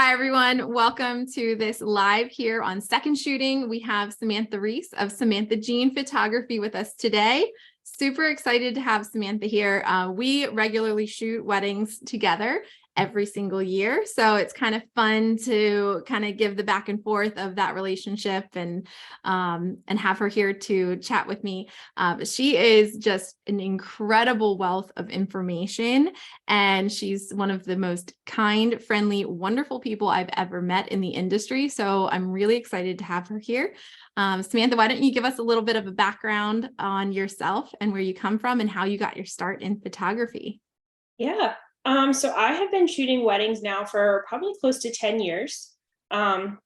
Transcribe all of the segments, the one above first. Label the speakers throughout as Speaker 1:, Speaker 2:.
Speaker 1: Hi, everyone. Welcome to this live here on Second Shooting. We have Samantha Reese of Samantha Jean Photography with us today. Super excited to have Samantha here. We regularly shoot weddings together every single year. So it's kind of fun to kind of give the back and forth of that relationship and have her here to chat with me. She is just an incredible wealth of information, and she's one of the most kind, friendly, wonderful people I've ever met in the industry. So I'm really excited to have her here. Samantha, why don't you give us a little bit of a background on yourself and where you come from and how you got your start in photography?
Speaker 2: Yeah. So I have been shooting weddings now for probably close to 10 years. I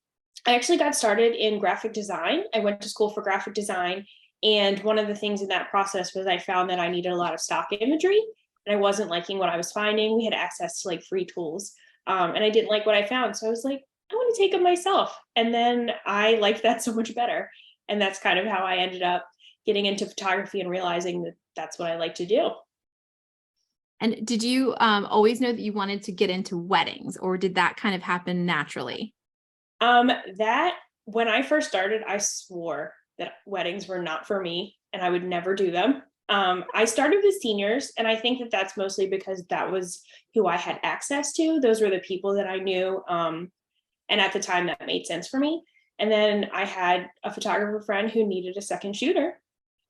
Speaker 2: actually got started in graphic design. I went to school for graphic design. And one of the things in that process was I found that I needed a lot of stock imagery and I wasn't liking what I was finding. We had access to like free tools. And I didn't like what I found. So I was like, I want to take them myself. And then I liked that so much better. And that's kind of how I ended up getting into photography and realizing that that's what I like to do.
Speaker 1: And did you always know that you wanted to get into weddings, or did that kind of happen naturally?
Speaker 2: That when I first started, I swore that weddings were not for me and I would never do them. I started with seniors, and I think that that's mostly because that was who I had access to. Those were the people that I knew. And at the time, that made sense for me. And then I had a photographer friend who needed a second shooter.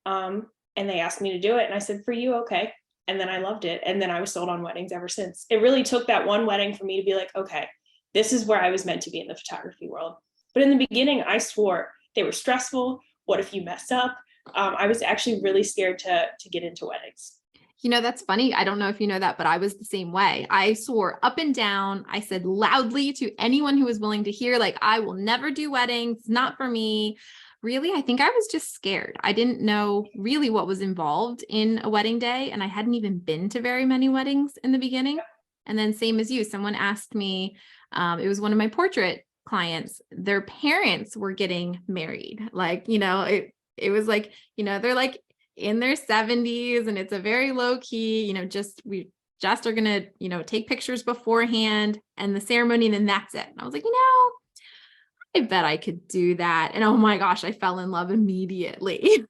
Speaker 2: And they asked me to do it. And I said, for you, okay. And then I loved it. And then I was sold on weddings ever since. It really took that one wedding for me to be like, okay, this is where I was meant to be in the photography world. But in the beginning, I swore they were stressful. What if you mess up? I was actually really scared to get into weddings.
Speaker 1: You know, that's funny. I don't know if you know that, but I was the same way. I swore up and down. I said loudly to anyone who was willing to hear, like, I will never do weddings. It's not for me. Really, I think I was just scared. I didn't know really what was involved in a wedding day, and I hadn't even been to very many weddings in the beginning. And then same as you, someone asked me, it was one of my portrait clients, their parents were getting married. Like, it was like, they're like in their 70s and it's a very low key, we just are going to, take pictures beforehand and the ceremony, and then that's it. And I was like, I bet I could do that. And oh my gosh, I fell in love immediately.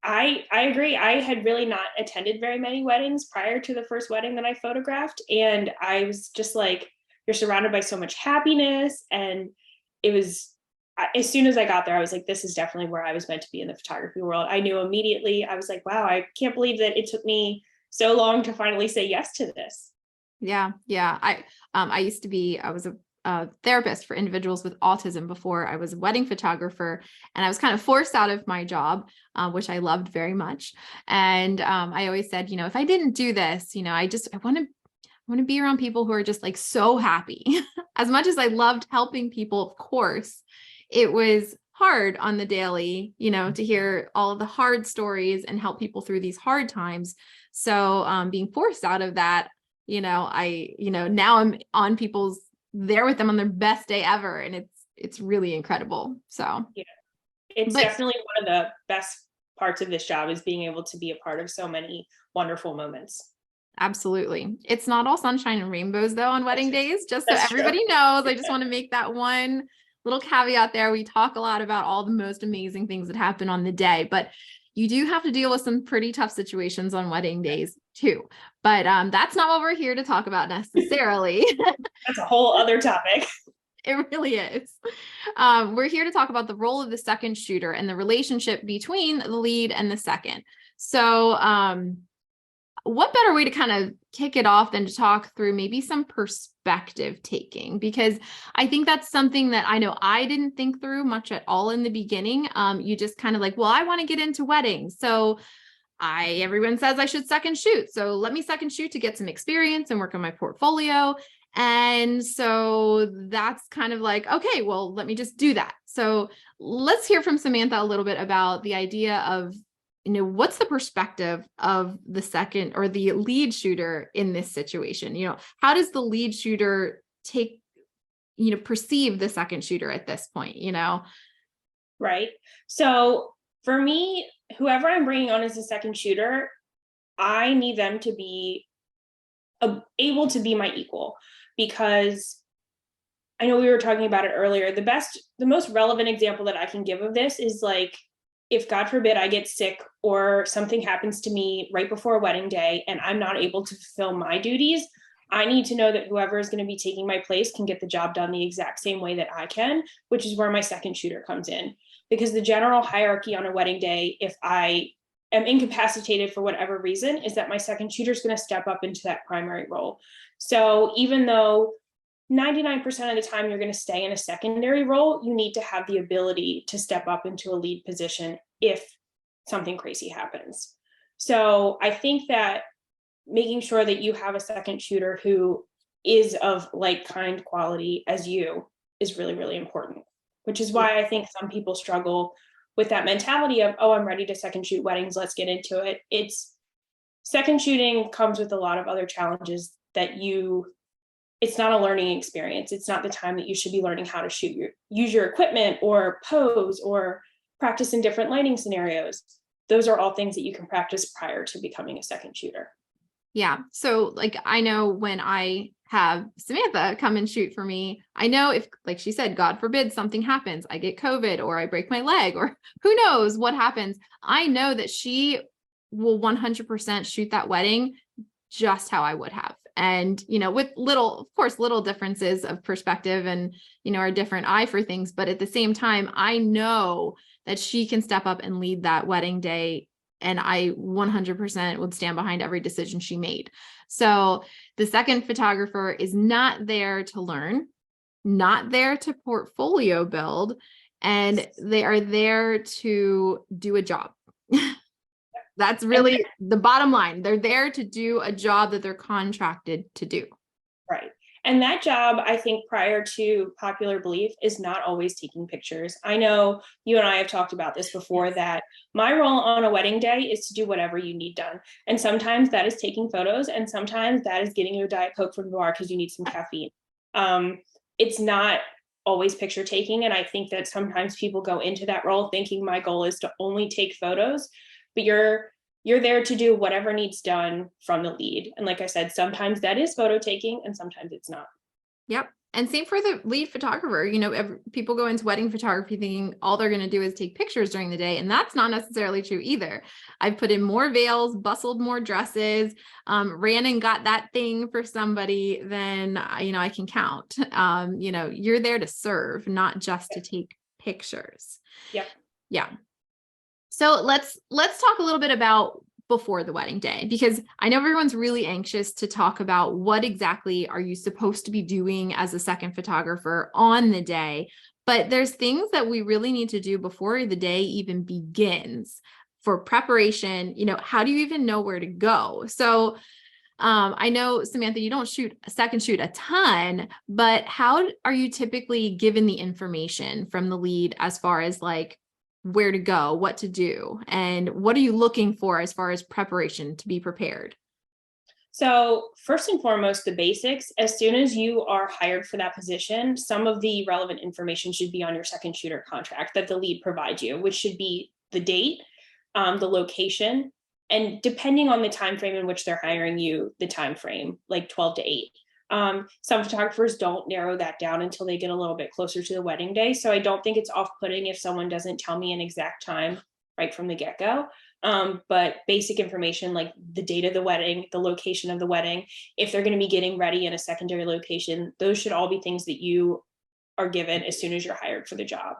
Speaker 2: I agree. I had really not attended very many weddings prior to the first wedding that I photographed. And I was just like, you're surrounded by so much happiness. And it was, as soon as I got there, I was like, this is definitely where I was meant to be in the photography world. I knew immediately. I was like, wow, I can't believe that it took me so long to finally say yes to this.
Speaker 1: Yeah. Yeah. I was a therapist for individuals with autism before I was a wedding photographer, and I was kind of forced out of my job, which I loved very much. And I always said, if I didn't do this, I want to be around people who are just like so happy. As much as I loved helping people, of course, it was hard on the daily, to hear all of the hard stories and help people through these hard times. So being forced out of that, now I'm on people's there with them on their best day ever. And it's really incredible. So,
Speaker 2: Yeah, it's
Speaker 1: but
Speaker 2: definitely one of the best parts of this job is being able to be a part of so many wonderful moments.
Speaker 1: absolutely. It's not all sunshine and rainbows though on wedding days, just so
Speaker 2: That's true.
Speaker 1: everybody knows. I just want to make that one little caveat there. We talk a lot about all the most amazing things that happen on the day, but you do have to deal with some pretty tough situations on wedding days too. But that's not what we're here to talk about necessarily.
Speaker 2: That's a whole other topic.
Speaker 1: It really is. We're here to talk about the role of the second shooter and the relationship between the lead and the second. So, what better way to kind of kick it off than to talk through maybe some perspective taking? Because I think that's something that I know I didn't think through much at all in the beginning. You just kind of like, well, I want to get into weddings. So everyone says I should second shoot. So let me second shoot to get some experience and work on my portfolio. And so that's kind of like, okay, well, let me just do that. So let's hear from Samantha a little bit about the idea of, what's the perspective of the second or the lead shooter in this situation? How does the lead shooter perceive the second shooter at this point,
Speaker 2: Right. So for me, whoever I'm bringing on as a second shooter, I need them to be able to be my equal, because I know we were talking about it earlier. The most relevant example that I can give of this is like, if God forbid I get sick or something happens to me right before a wedding day and I'm not able to fulfill my duties, I need to know that whoever is going to be taking my place can get the job done the exact same way that I can, which is where my second shooter comes in. Because the general hierarchy on a wedding day, if I am incapacitated for whatever reason, is that my second shooter is going to step up into that primary role. So even though 99% of the time you're going to stay in a secondary role, you need to have the ability to step up into a lead position if something crazy happens. So I think that making sure that you have a second shooter who is of like kind quality as you is really, really important, which is why I think some people struggle with that mentality of, oh, I'm ready to second shoot weddings, let's get into it. It's second shooting comes with a lot of other challenges that it's not a learning experience. It's not the time that you should be learning how to use your equipment or pose or practice in different lighting scenarios. Those are all things that you can practice prior to becoming a second shooter.
Speaker 1: Yeah. So like, I know when I have Samantha come and shoot for me, I know if, like she said, God forbid something happens, I get COVID or I break my leg or who knows what happens. I know that she will 100% shoot that wedding just how I would have. And, with little, of course, little differences of perspective and, our different eye for things. But at the same time, I know that she can step up and lead that wedding day. And I 100% would stand behind every decision she made. So the second photographer is not there to learn, not there to portfolio build, and they are there to do a job. That's really the bottom line. They're there to do a job that they're contracted to do.
Speaker 2: Right. And that job, I think, prior to popular belief, is not always taking pictures. I know you and I have talked about this before, that my role on a wedding day is to do whatever you need done. And sometimes that is taking photos, and sometimes that is getting you a Diet Coke from the bar because you need some caffeine. It's not always picture taking. And I think that sometimes people go into that role thinking my goal is to only take photos, but you're there to do whatever needs done from the lead. And like I said, sometimes that is photo taking and sometimes it's not.
Speaker 1: Yep. And same for the lead photographer. People go into wedding photography thinking all they're going to do is take pictures during the day. And that's not necessarily true either. I've put in more veils, bustled more dresses, ran and got that thing for somebody than, I can count. You're there to serve, not just to take pictures.
Speaker 2: Yep.
Speaker 1: Yeah. So let's talk a little bit about before the wedding day, because I know everyone's really anxious to talk about what exactly are you supposed to be doing as a second photographer on the day. But there's things that we really need to do before the day even begins for preparation. How do you even know where to go? So I know, Samantha, you don't shoot a ton, but how are you typically given the information from the lead as far as like where to go, what to do, and what are you looking for as far as preparation to be prepared?
Speaker 2: So first and foremost, the basics. As soon as you are hired for that position, some of the relevant information should be on your second shooter contract that the lead provides you, which should be the date, the location, and depending on the time frame in which they're hiring you, the time frame, like 12 to 8. Some photographers don't narrow that down until they get a little bit closer to the wedding day. So I don't think it's off-putting if someone doesn't tell me an exact time right from the get-go. But basic information like the date of the wedding, the location of the wedding, if they're going to be getting ready in a secondary location, those should all be things that you are given as soon as you're hired for the job.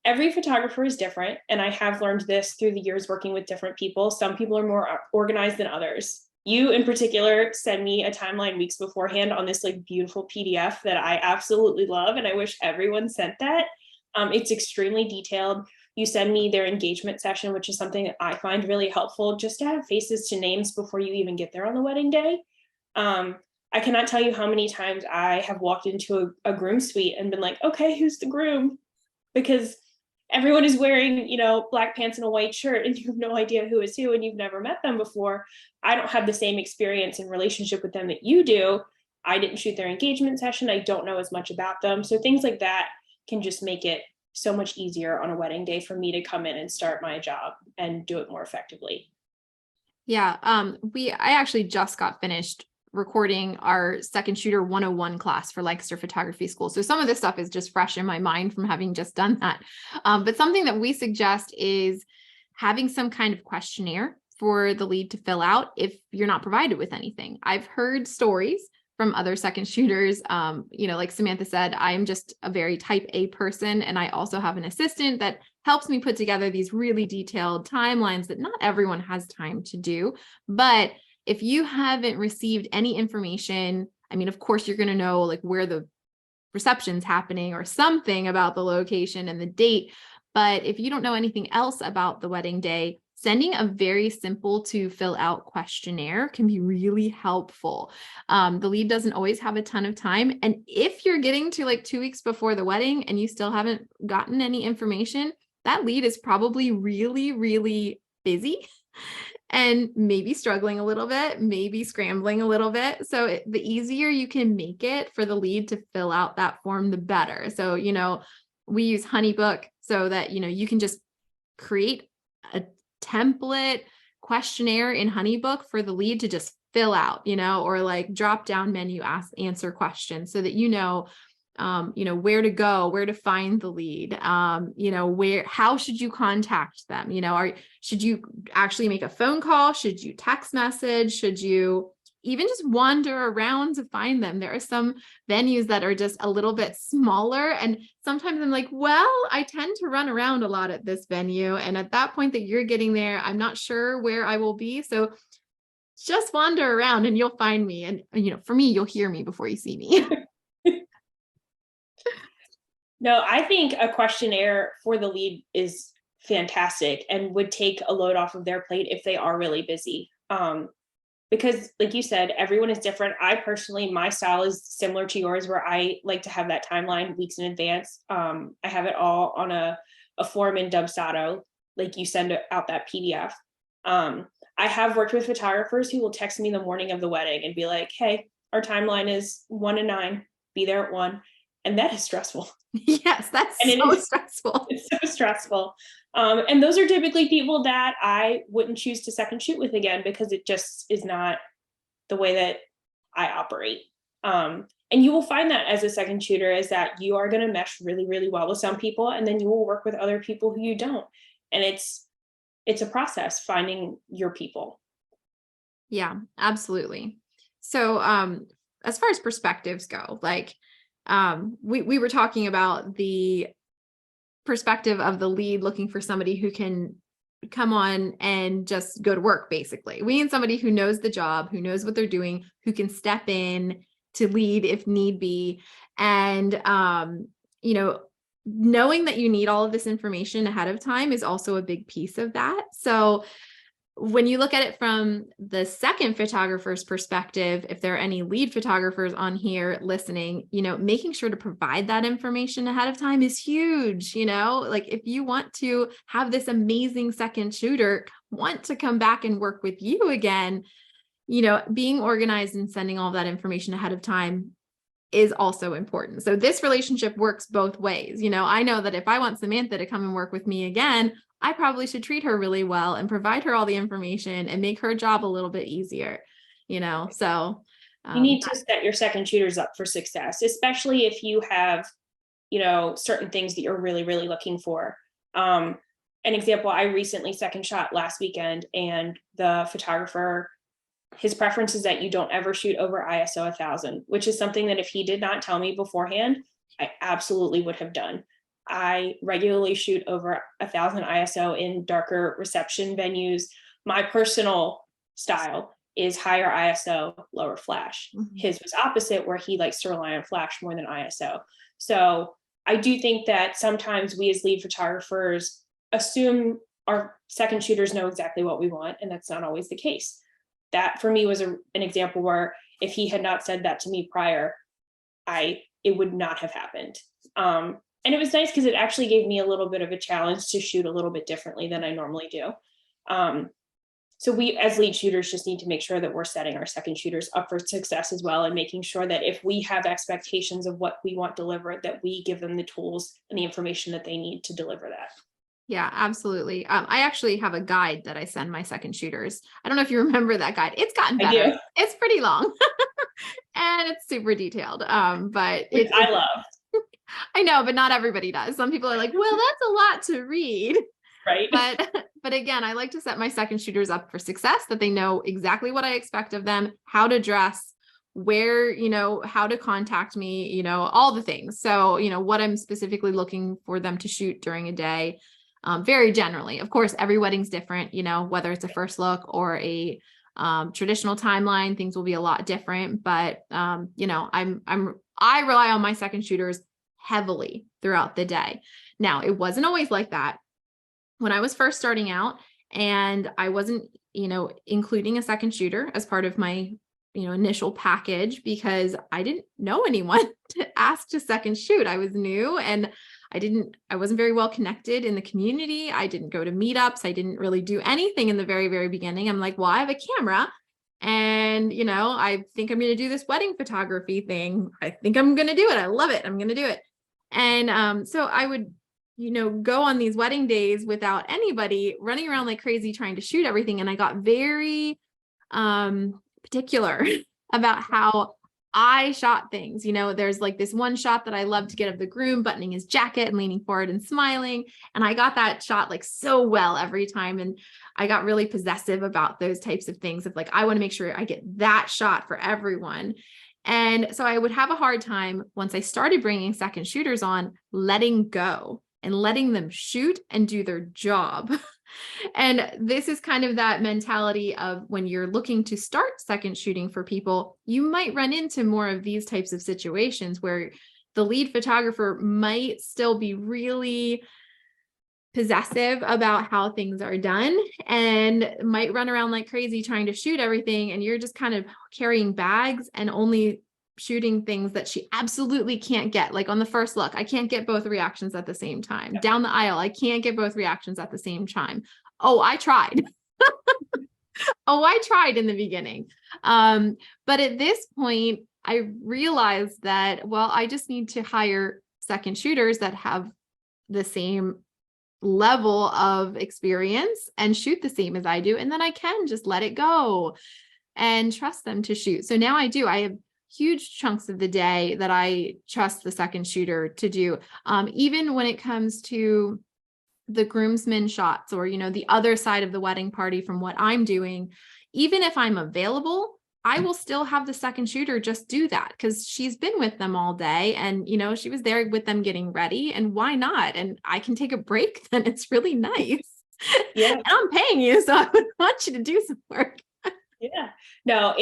Speaker 2: Every photographer is different, and I have learned this through the years working with different people. Some people are more organized than others. You in particular send me a timeline weeks beforehand on this like beautiful PDF that I absolutely love, and I wish everyone sent that. It's extremely detailed. You send me their engagement session, which is something that I find really helpful, just to have faces to names before you even get there on the wedding day. I cannot tell you how many times I have walked into a groom suite and been like, okay, who's the groom? Because everyone is wearing, black pants and a white shirt, and you have no idea who is who, and you've never met them before. I don't have the same experience and relationship with them that you do. I didn't shoot their engagement session. I don't know as much about them. So things like that can just make it so much easier on a wedding day for me to come in and start my job and do it more effectively.
Speaker 1: Yeah. I actually just got finished recording our second shooter 101 class for Lancaster Photography School. So some of this stuff is just fresh in my mind from having just done that. But something that we suggest is having some kind of questionnaire for the lead to fill out if you're not provided with anything. I've heard stories from other second shooters. Like Samantha said, I am just a very type A person. And I also have an assistant that helps me put together these really detailed timelines that not everyone has time to do. But if you haven't received any information, I mean, of course, you're going to know like where the reception's happening or something about the location and the date. But if you don't know anything else about the wedding day, sending a very simple to fill out questionnaire can be really helpful. The lead doesn't always have a ton of time. And if you're getting to like 2 weeks before the wedding and you still haven't gotten any information, that lead is probably really, really busy and maybe struggling a little bit, maybe scrambling a little bit. So the easier you can make it for the lead to fill out that form, the better. So, we use HoneyBook so that, you can just create a template questionnaire in HoneyBook for the lead to just fill out, or like drop down menu, answer questions so that where to go, where to find the lead, how should you contact them? Should you actually make a phone call? Should you text message? Should you even just wander around to find them? There are some venues that are just a little bit smaller. And sometimes I'm like, well, I tend to run around a lot at this venue. And at that point that you're getting there, I'm not sure where I will be. So just wander around and you'll find me. And, for me, you'll hear me before you see me.
Speaker 2: No, I think a questionnaire for the lead is fantastic and would take a load off of their plate if they are really busy. Because like you said, everyone is different. I personally, my style is similar to yours where I like to have that timeline weeks in advance. I have it all on a form in Dubsado, like you send out that PDF. I have worked with photographers who will text me the morning of the wedding and be like, hey, our timeline is 1 to 9, be there at 1. And that is stressful.
Speaker 1: Yes, that's so stressful.
Speaker 2: It's so stressful. And those are typically people that I wouldn't choose to second shoot with again because it just is not the way that I operate. And you will find that as a second shooter is that you are going to mesh really, really well with some people, and then you will work with other people who you don't. And it's a process finding your people.
Speaker 1: Yeah, absolutely. So as far as perspectives go, like we were talking about the perspective of the lead looking for somebody who can come on and just go to work. Basically, we need somebody who knows the job, who knows what they're doing, who can step in to lead if need be. And, knowing that you need all of this information ahead of time is also a big piece of that. So when you look at it from the second photographer's perspective, if there are any lead photographers on here listening, making sure to provide that information ahead of time is huge. Like if you want to have this amazing second shooter want to come back and work with you again, being organized and sending all that information ahead of time is also important. So this relationship works both ways. I know that if I want Samantha to come and work with me again, I probably should treat her really well and provide her all the information and make her job a little bit easier, so.
Speaker 2: You need to set your second shooters up for success, especially if you have, certain things that you're really, really looking for. An example, I recently second shot last weekend and the photographer, his preference is that you don't ever shoot over ISO 1000, which is something that if he did not tell me beforehand, I absolutely would have done. I regularly shoot over 1000 ISO in darker reception venues. My personal style is higher ISO, lower flash. Mm-hmm. His was opposite, where he likes to rely on flash more than ISO. So I do think that sometimes we as lead photographers assume our second shooters know exactly what we want, and that's not always the case. That for me was an example where if he had not said that to me prior, it would not have happened. And it was nice because it actually gave me a little bit of a challenge to shoot a little bit differently than I normally do. So we as lead shooters just need to make sure that we're setting our second shooters up for success as well, and making sure that if we have expectations of what we want delivered, that we give them the tools and the information that they need to deliver that.
Speaker 1: Yeah, absolutely. I actually have a guide that I send my second shooters. I don't know if you remember that guide. It's gotten
Speaker 2: I
Speaker 1: better.
Speaker 2: do,
Speaker 1: It's pretty long and it's super detailed. But
Speaker 2: which I love,
Speaker 1: I know, but not everybody does. Some people are like, well, that's a lot to read.
Speaker 2: right?
Speaker 1: But but again, I like to set my second shooters up for success, that they know exactly what I expect of them, how to dress, where, how to contact me, all the things. So, what I'm specifically looking for them to shoot during a day. Very generally. Of course, every wedding's different, whether it's a first look or a traditional timeline, things will be a lot different. But I rely on my second shooters heavily throughout the day. Now, it wasn't always like that when I was first starting out, and I wasn't, including a second shooter as part of my, initial package, because I didn't know anyone to ask to second shoot. I was new, and I wasn't very well connected in the community. I didn't go to meetups. I didn't really do anything in the very, very beginning. I'm like, well, I have a camera, and, I think I'm going to do this wedding photography thing. I think I'm going to do it. I love it. I'm going to do it. And so I would, go on these wedding days without anybody, running around like crazy trying to shoot everything. And I got very particular about how I shot things. There's like this one shot that I love to get of the groom buttoning his jacket and leaning forward and smiling. And I got that shot like so well every time. And I got really possessive about those types of things, of like, I want to make sure I get that shot for everyone. And so I would have a hard time, once I started bringing second shooters on, letting go and letting them shoot and do their job. And this is kind of that mentality of, when you're looking to start second shooting for people, you might run into more of these types of situations where the lead photographer might still be really possessive about how things are done, and might run around like crazy trying to shoot everything. And you're just kind of carrying bags and only shooting things that she absolutely can't get. Like on the first look, I can't get both reactions at the same time. Down the aisle, I can't get both reactions at the same time. Oh, I tried. Oh, I tried in the beginning. But at this point, I realized that, well, I just need to hire second shooters that have the same level of experience and shoot the same as I do. And then I can just let it go and trust them to shoot. So now I do. I have huge chunks of the day that I trust the second shooter to do. Even when it comes to the groomsmen shots, or, the other side of the wedding party from what I'm doing, even if I'm available, I will still have the second shooter just do that, because she's been with them all day, and, she was there with them getting ready, and why not? And I can take a break then. It's really nice.
Speaker 2: Yeah.
Speaker 1: And I'm paying you, so I would want you to do some work.
Speaker 2: Yeah. No,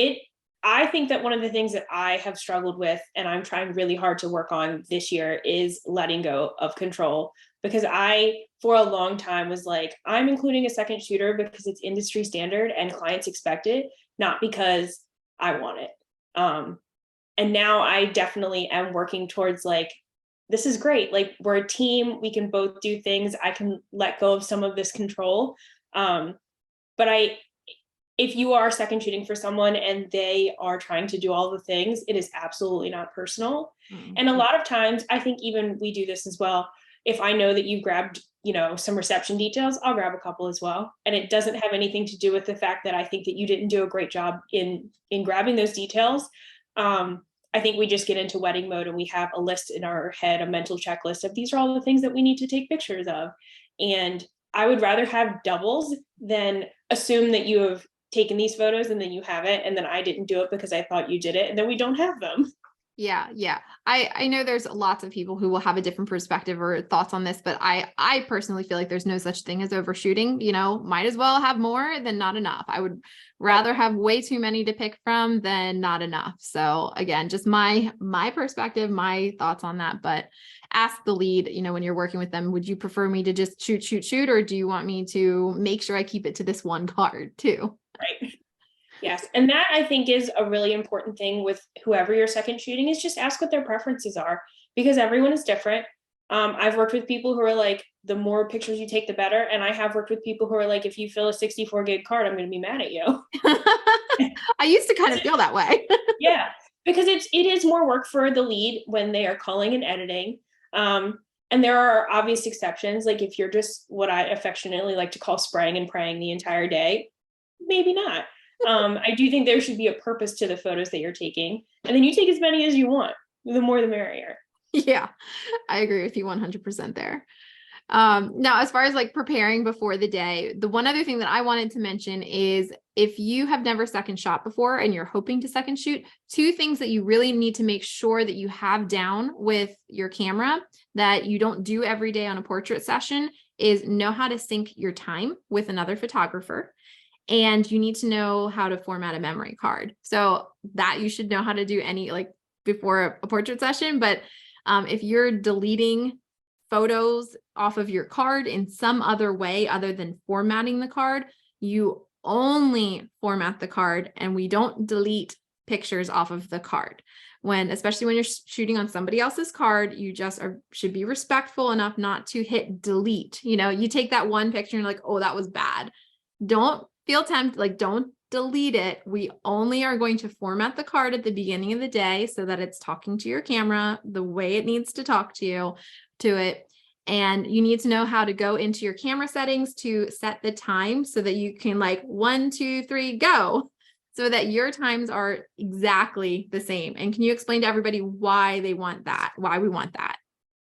Speaker 2: I think that one of the things that I have struggled with, and I'm trying really hard to work on this year, is letting go of control. Because I, for a long time, was like, I'm including a second shooter because it's industry standard and clients expect it, not because I want it. And now I definitely am working towards like, this is great. Like, we're a team. We can both do things. I can let go of some of this control. But if you are second shooting for someone and they are trying to do all the things, it is absolutely not personal. Mm-hmm. And a lot of times, I think even we do this as well. If I know that you grabbed, some reception details, I'll grab a couple as well. And it doesn't have anything to do with the fact that I think that you didn't do a great job in grabbing those details. I think we just get into wedding mode and we have a list in our head, a mental checklist of these are all the things that we need to take pictures of. And I would rather have doubles than assume that you have taken these photos and then you haven't, and then I didn't do it because I thought you did it, and then we don't have them.
Speaker 1: Yeah. Yeah. I know there's lots of people who will have a different perspective or thoughts on this, but I personally feel like there's no such thing as overshooting. Might as well have more than not enough. I would rather have way too many to pick from than not enough. So again, just my perspective, my thoughts on that. But ask the lead, when you're working with them, would you prefer me to just shoot, or do you want me to make sure I keep it to this one card too?
Speaker 2: Right. Yes. And that, I think, is a really important thing with whoever you're second shooting, is just ask what their preferences are, because everyone is different. I've worked with people who are like, the more pictures you take, the better. And I have worked with people who are like, if you fill a 64 gig card, I'm going to be mad at you.
Speaker 1: I used to kind of feel that way.
Speaker 2: Yeah, because it is more work for the lead when they are culling and editing. And there are obvious exceptions. Like if you're just what I affectionately like to call spraying and praying the entire day, maybe not. I do think there should be a purpose to the photos that you're taking. And then you take as many as you want. The more the merrier.
Speaker 1: Yeah, I agree with you 100% there. Now, as far as like preparing before the day, the one other thing that I wanted to mention is if you have never second shot before and you're hoping to second shoot, two things that you really need to make sure that you have down with your camera that you don't do every day on a portrait session is know how to sync your time with another photographer. And you need to know how to format a memory card. So that you should know how to do any like before a portrait session. But if you're deleting photos off of your card in some other way other than formatting the card, you only format the card and we don't delete pictures off of the card. Especially when you're shooting on somebody else's card, you just should be respectful enough not to hit delete. You take that one picture and you're like, oh, that was bad. Don't feel tempted, like don't delete it. We only are going to format the card at the beginning of the day so that it's talking to your camera the way it needs to talk to it. And you need to know how to go into your camera settings to set the time so that you can like 1, 2, 3, go, so that your times are exactly the same. And can you explain to everybody why we want that?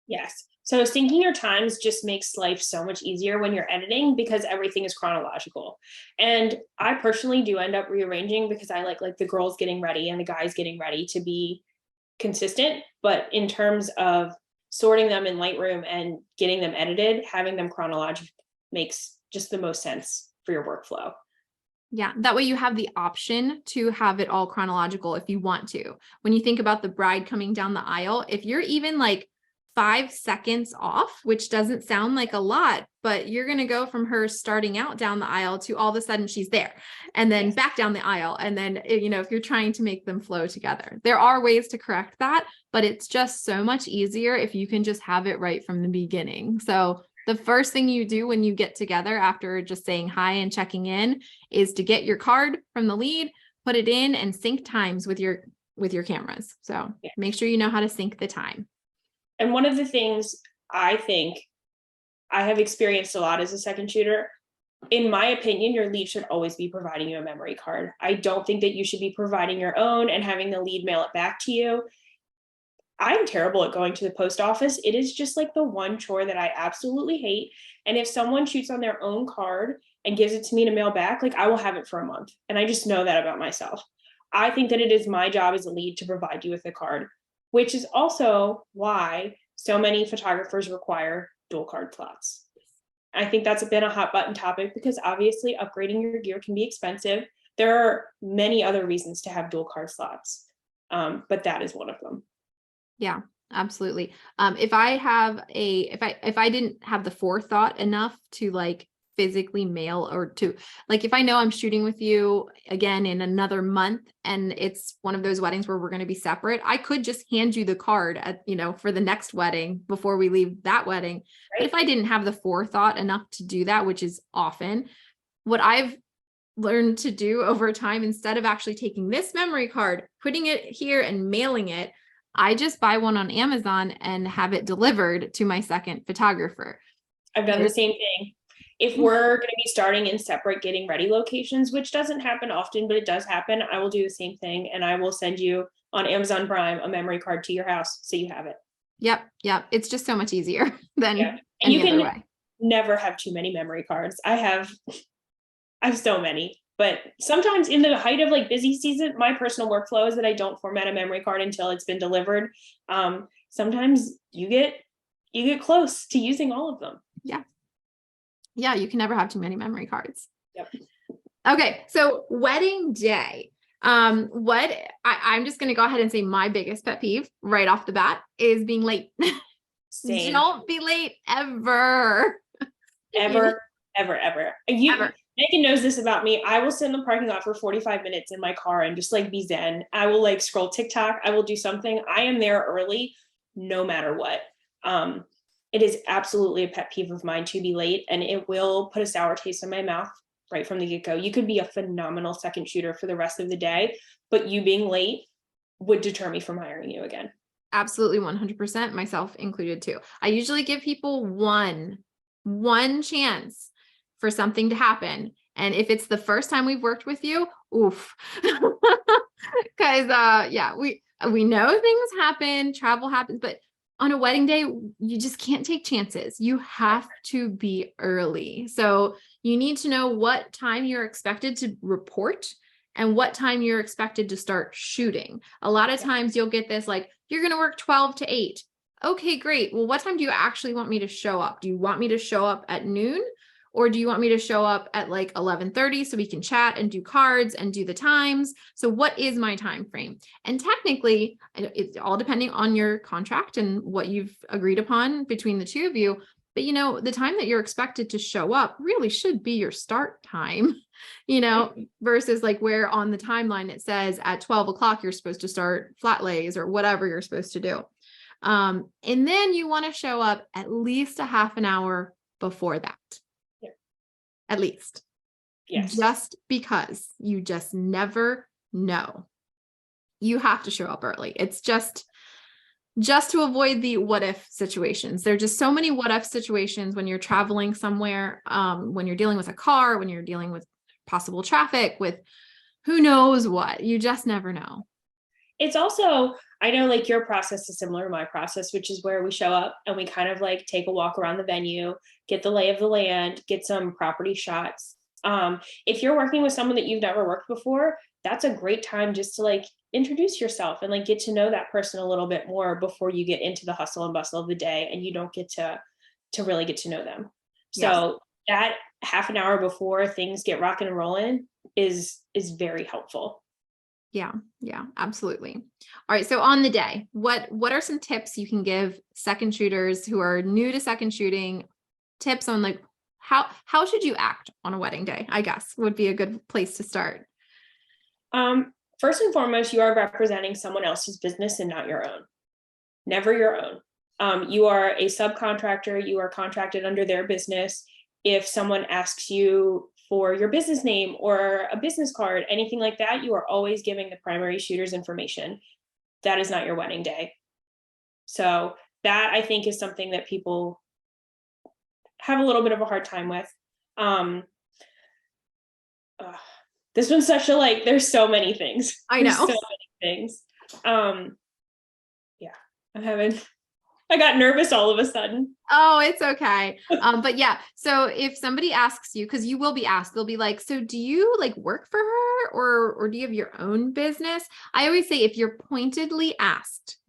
Speaker 2: Yes. So syncing your times just makes life so much easier when you're editing because everything is chronological. And I personally do end up rearranging because I like the girls getting ready and the guys getting ready to be consistent. But in terms of sorting them in Lightroom and getting them edited, having them chronological makes just the most sense for your workflow.
Speaker 1: Yeah, that way you have the option to have it all chronological if you want to. When you think about the bride coming down the aisle, if you're even like 5 seconds off, which doesn't sound like a lot, but you're going to go from her starting out down the aisle to all of a sudden she's there and then back down the aisle. And then, if you're trying to make them flow together, there are ways to correct that, but it's just so much easier if you can just have it right from the beginning. So the first thing you do when you get together after just saying hi and checking in is to get your card from the lead, put it in and sync times with your cameras. So make sure you know how to sync the time.
Speaker 2: And one of the things I think I have experienced a lot as a second shooter, in my opinion, your lead should always be providing you a memory card. I don't think that you should be providing your own and having the lead mail it back to you. I'm terrible at going to the post office. It is just like the one chore that I absolutely hate. And if someone shoots on their own card and gives it to me to mail back, like I will have it for a month. And I just know that about myself. I think that it is my job as a lead to provide you with a card, which is also why so many photographers require dual card slots. I think that's been a hot button topic because obviously upgrading your gear can be expensive. There are many other reasons to have dual card slots, but that is one of them.
Speaker 1: Yeah, absolutely. If I didn't have the forethought enough to like physically mail or to like, if I know I'm shooting with you again in another month and it's one of those weddings where we're going to be separate, I could just hand you the card for the next wedding before we leave that wedding. Right. But if I didn't have the forethought enough to do that, which is often what I've learned to do over time, instead of actually taking this memory card, putting it here and mailing it, I just buy one on Amazon and have it delivered to my second photographer.
Speaker 2: I've done the same thing. If we're going to be starting in separate getting ready locations, which doesn't happen often, but it does happen, I will do the same thing. And I will send you on Amazon Prime a memory card to your house so you have it.
Speaker 1: Yep. It's just so much easier than
Speaker 2: and
Speaker 1: any
Speaker 2: you can
Speaker 1: other way.
Speaker 2: Never have too many memory cards. I have so many, but sometimes in the height of like busy season, my personal workflow is that I don't format a memory card until it's been delivered. Sometimes you get close to using all of them.
Speaker 1: Yeah, you can never have too many memory cards.
Speaker 2: Yep.
Speaker 1: Okay, so wedding day. I'm just going to go ahead and say my biggest pet peeve right off the bat is being late.
Speaker 2: Same.
Speaker 1: Don't be late ever.
Speaker 2: Ever. Megan knows this about me. I will sit in the parking lot for 45 minutes in my car and just like be zen. I will like scroll TikTok. I will do something. I am there early, no matter what. It is absolutely a pet peeve of mine to be late, and it will put a sour taste in my mouth right from the get-go. You could be a phenomenal second shooter for the rest of the day, but you being late would deter me from hiring you again.
Speaker 1: Absolutely 100%, myself included too. I usually give people one chance for something to happen. And if it's the first time we've worked with you, oof. Cause yeah, we know things happen, travel happens, but on a wedding day, you just can't take chances. You have to be early. So you need to know what time you're expected to report and what time you're expected to start shooting. A lot of times you'll get this like, you're going to work 12 to 8. Okay, great. Well, what time do you actually want me to show up? Do you want me to show up at noon? Or do you want me to show up at like 11:30 so we can chat and do cards and do the times? So what is my time frame? And technically, it's all depending on your contract and what you've agreed upon between the two of you. But the time that you're expected to show up really should be your start time, versus like where on the timeline it says at 12 o'clock you're supposed to start flat lays or whatever you're supposed to do. And then you want to show up at least a half an hour before that. At least.
Speaker 2: Yes.
Speaker 1: Just because you just never know. You have to show up early. It's just to avoid the what if situations. There are just so many what if situations when you're traveling somewhere, when you're dealing with a car, when you're dealing with possible traffic, with who knows what. You just never know.
Speaker 2: It's also, I know like your process is similar to my process, which is where we show up and we kind of like take a walk around the venue, get the lay of the land, get some property shots. If you're working with someone that you've never worked before, that's a great time just to like introduce yourself and like get to know that person a little bit more before you get into the hustle and bustle of the day and you don't get to really get to know them. So that half an hour before things get rocking and rolling is very helpful.
Speaker 1: Yeah, absolutely. All right. So on the day, what are some tips you can give second shooters who are new to second shooting, tips on like how should you act on a wedding day, I guess would be a good place to start.
Speaker 2: First and foremost, you are representing someone else's business and not your own. Never your own. You are a subcontractor. You are contracted under their business. If someone asks you for your business name or a business card, anything like that, you are always giving the primary shooter's information. That is not your wedding day. So that I think is something that people have a little bit of a hard time with. This one's such a like, there's so many things.
Speaker 1: I know.
Speaker 2: So many things. Yeah, I got nervous all of a sudden.
Speaker 1: Oh, it's okay. But yeah, so if somebody asks you, because you will be asked, they'll be like, so do you like work for her or do you have your own business? I always say if you're pointedly asked,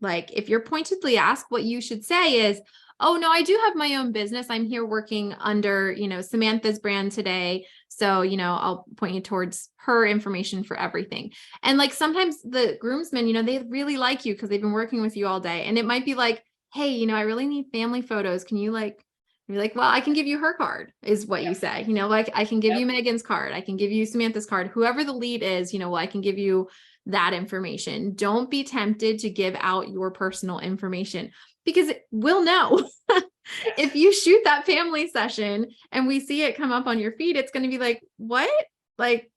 Speaker 1: what you should say is, oh no, I do have my own business. I'm here working under, Samantha's brand today. So, I'll point you towards her information for everything. And like sometimes the groomsmen, they really like you because they've been working with you all day. And it might be like, hey, I really need family photos. Can you be like, well, I can give you her card is what you say, like I can give you Megan's card. I can give you Samantha's card, whoever the lead is, I can give you that information. Don't be tempted to give out your personal information because we'll know if you shoot that family session and we see it come up on your feed, it's going to be like, what? Like,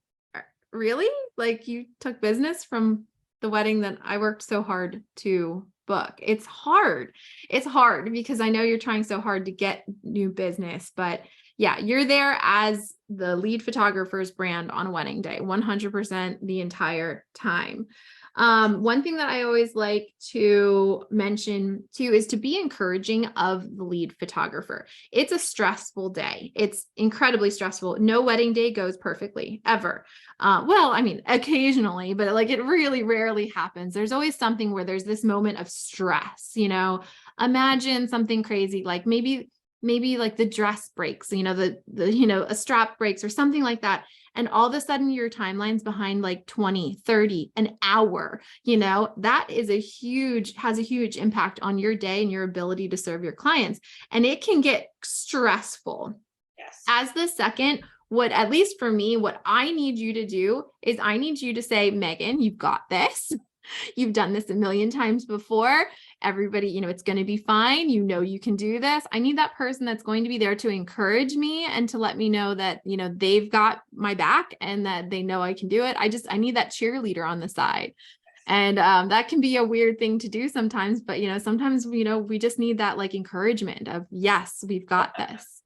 Speaker 1: really? Like you took business from the wedding that I worked so hard to book. It's hard. It's hard because I know you're trying so hard to get new business, but yeah, you're there as the lead photographer's brand on a wedding day, 100% the entire time. One thing that I always like to mention too is to be encouraging of the lead photographer. It's a stressful day. It's incredibly stressful. No wedding day goes perfectly ever. Well, I mean, occasionally, but like it really rarely happens. There's always something where there's this moment of stress, imagine something crazy, like maybe like the dress breaks, a strap breaks or something like that. And all of a sudden your timeline's behind like 20, 30, an hour, that is has a huge impact on your day and your ability to serve your clients. And it can get stressful.
Speaker 2: Yes.
Speaker 1: As the second, at least for me, what I need you to do is I need you to say, Megan, you've got this. You've done this a million times before. Everybody, it's going to be fine. You can do this. I need that person that's going to be there to encourage me and to let me know that, they've got my back and that they know I can do it. I need that cheerleader on the side. And that can be a weird thing to do sometimes, but sometimes, we just need that like encouragement of, yes, we've got this.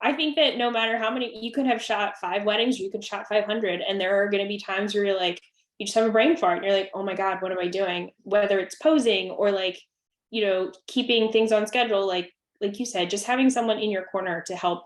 Speaker 2: I think that no matter how many, you could have shot 5 weddings, you could shot 500, and there are going to be times where you're like, you just have a brain fart and you're like, oh my God, what am I doing? Whether it's posing or like, keeping things on schedule, like you said, just having someone in your corner to help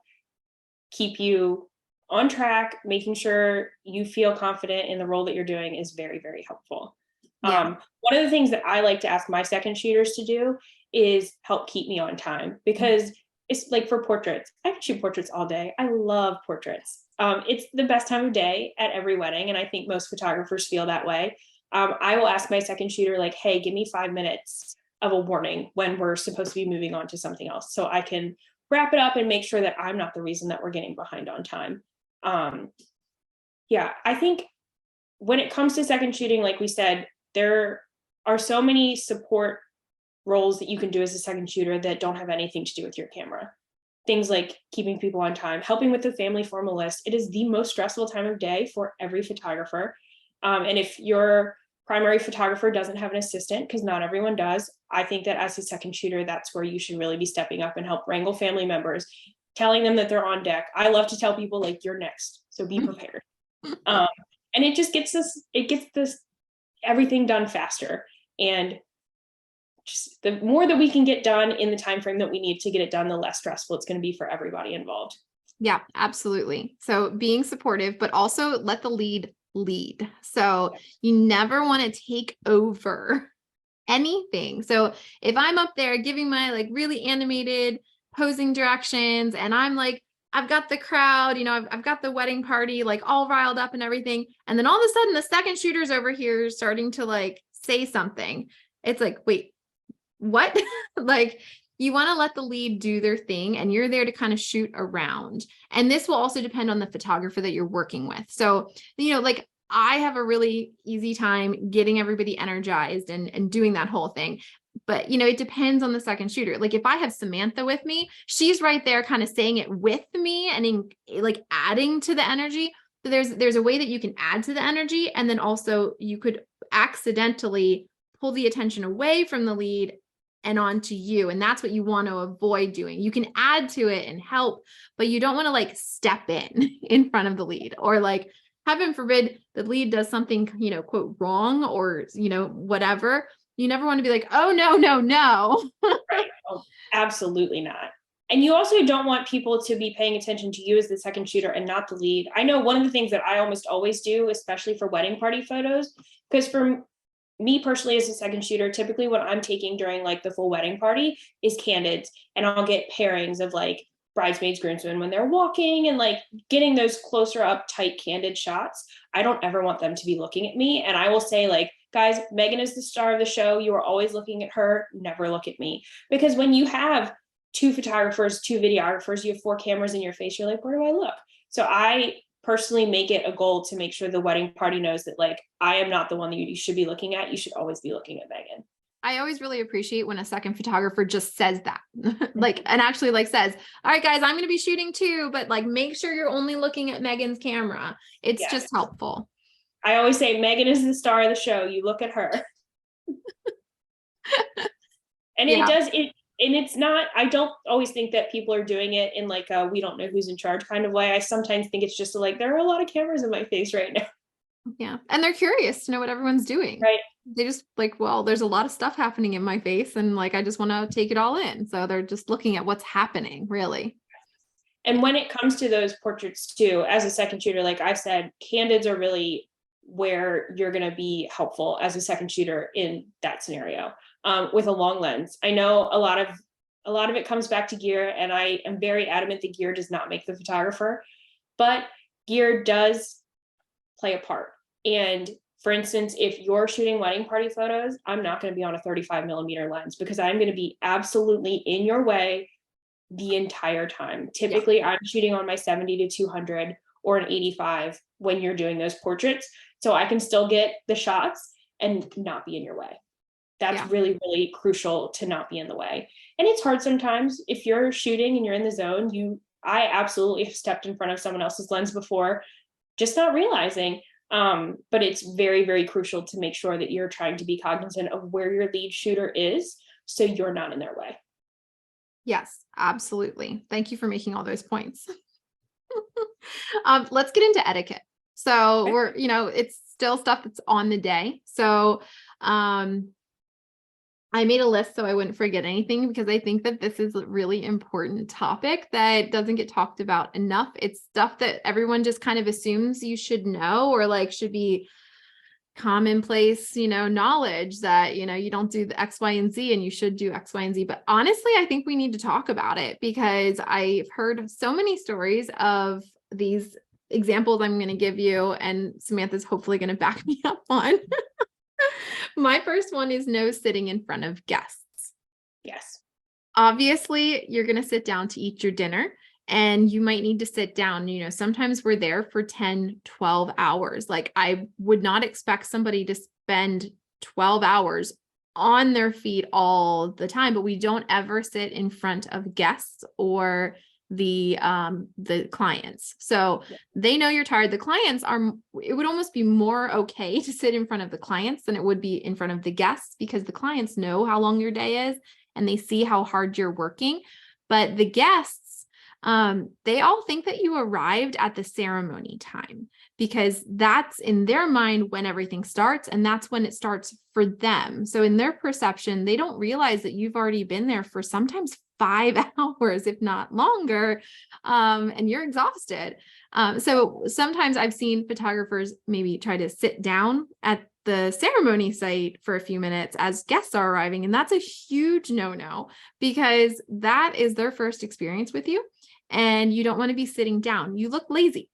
Speaker 2: keep you on track, making sure you feel confident in the role that you're doing is very, very helpful.
Speaker 1: Yeah.
Speaker 2: One of the things that I like to ask my second shooters to do is help keep me on time, because it's like for portraits, I can shoot portraits all day. I love portraits. It's the best time of day at every wedding, and I think most photographers feel that way. I will ask my second shooter, like, hey, give me 5 minutes of a warning when we're supposed to be moving on to something else, so I can wrap it up and make sure that I'm not the reason that we're getting behind on time. Yeah, I think when it comes to second shooting, like we said, there are so many support roles that you can do as a second shooter that don't have anything to do with your camera. Things like keeping people on time, helping with the family formal list. It is the most stressful time of day for every photographer. And if your primary photographer doesn't have an assistant, because not everyone does, I think that as a second shooter, that's where you should really be stepping up and help wrangle family members, telling them that they're on deck. I love to tell people, like, you're next, so be prepared. And it just gets this everything done faster. And just the more that we can get done in the time frame that we need to get it done, the less stressful it's going to be for everybody involved.
Speaker 1: Yeah, absolutely. So being supportive, but also let the lead lead. So you never want to take over anything. So if I'm up there giving my like really animated posing directions and I'm like, I've got the crowd, I've got the wedding party like all riled up and everything. And then all of a sudden the second shooter's over here starting to like say something. It's like, wait, what? Like, you want to let the lead do their thing and you're there to kind of shoot around. And this will also depend on the photographer that you're working with. So, like I have a really easy time getting everybody energized and doing that whole thing. But, it depends on the second shooter. Like if I have Samantha with me, she's right there kind of saying it with me and like adding to the energy. So there's a way that you can add to the energy. And then also you could accidentally pull the attention away from the lead and onto you. And that's what you want to avoid doing. You can add to it and help, but you don't want to like step in front of the lead, or like, heaven forbid the lead does something, quote, wrong or, whatever. You never want to be like, oh, no.
Speaker 2: Right. Oh, absolutely not. And you also don't want people to be paying attention to you as the second shooter and not the lead. I know one of the things that I almost always do, especially for wedding party photos, because for me personally as a second shooter, typically what I'm taking during like the full wedding party is candids, and I'll get pairings of like bridesmaids, groomsmen when they're walking and like getting those closer up tight candid shots. I don't ever want them to be looking at me. And I will say, like, guys, Megan is the star of the show. You are always looking at her, never look at me. Because when you have 2 photographers, 2 videographers, you have 4 cameras in your face, you're like, where do I look? So I personally make it a goal to make sure the wedding party knows that, like, I am not the one that you should be looking at. You should always be looking at Megan.
Speaker 1: I always really appreciate when a second photographer just says that, like, and actually like says, all right, guys, I'm going to be shooting too, but like, make sure you're only looking at Megan's camera. It's just helpful.
Speaker 2: I always say Megan is the star of the show. You look at her. And it does it. And it's not, I don't always think that people are doing it in like a, we don't know who's in charge kind of way. I sometimes think it's just like, there are a lot of cameras in my face right now.
Speaker 1: Yeah. And they're curious to know what everyone's doing.
Speaker 2: Right.
Speaker 1: They just like, well, there's a lot of stuff happening in my face and like, I just want to take it all in. So they're just looking at what's happening, really.
Speaker 2: And when it comes to those portraits too, as a second shooter, like I said, candids are really where you're going to be helpful as a second shooter in that scenario. With a long lens, I know a lot of it comes back to gear, and I am very adamant that gear does not make the photographer, but gear does play a part. And for instance, if you're shooting wedding party photos, I'm not going to be on a 35mm lens because I'm going to be absolutely in your way the entire time. Typically, I'm shooting on my 70-200 or an 85 when you're doing those portraits, so I can still get the shots and not be in your way. That's really, really crucial, to not be in the way. And it's hard sometimes if you're shooting and you're in the zone. I absolutely have stepped in front of someone else's lens before, just not realizing. But it's very, very crucial to make sure that you're trying to be cognizant of where your lead shooter is, so you're not in their way.
Speaker 1: Yes, absolutely. Thank you for making all those points. Let's get into etiquette. So
Speaker 2: Okay.
Speaker 1: we're, it's still stuff that's on the day. So, I made a list so I wouldn't forget anything, because I think that this is a really important topic that doesn't get talked about enough. It's stuff that everyone just kind of assumes you should know, or like should be commonplace, knowledge that, you don't do the X, Y, and Z and you should do X, Y, and Z. But honestly, I think we need to talk about it, because I've heard so many stories of these examples I'm going to give you, and Samantha's hopefully going to back me up on. My first one is no sitting in front of guests.
Speaker 2: Yes.
Speaker 1: Obviously, you're going to sit down to eat your dinner, and you might need to sit down. Sometimes we're there for 10, 12 hours. Like, I would not expect somebody to spend 12 hours on their feet all the time, but we don't ever sit in front of guests or the clients. So they know you're tired. The clients it would almost be more okay to sit in front of the clients than it would be in front of the guests, because the clients know how long your day is and they see how hard you're working. But the guests, they all think that you arrived at the ceremony time, because that's in their mind when everything starts, and that's when it starts for them. So in their perception, they don't realize that you've already been there for sometimes 5 hours, if not longer, and you're exhausted. So sometimes I've seen photographers maybe try to sit down at the ceremony site for a few minutes as guests are arriving. And that's a huge no-no, because that is their first experience with you. And you don't want to be sitting down. You look lazy.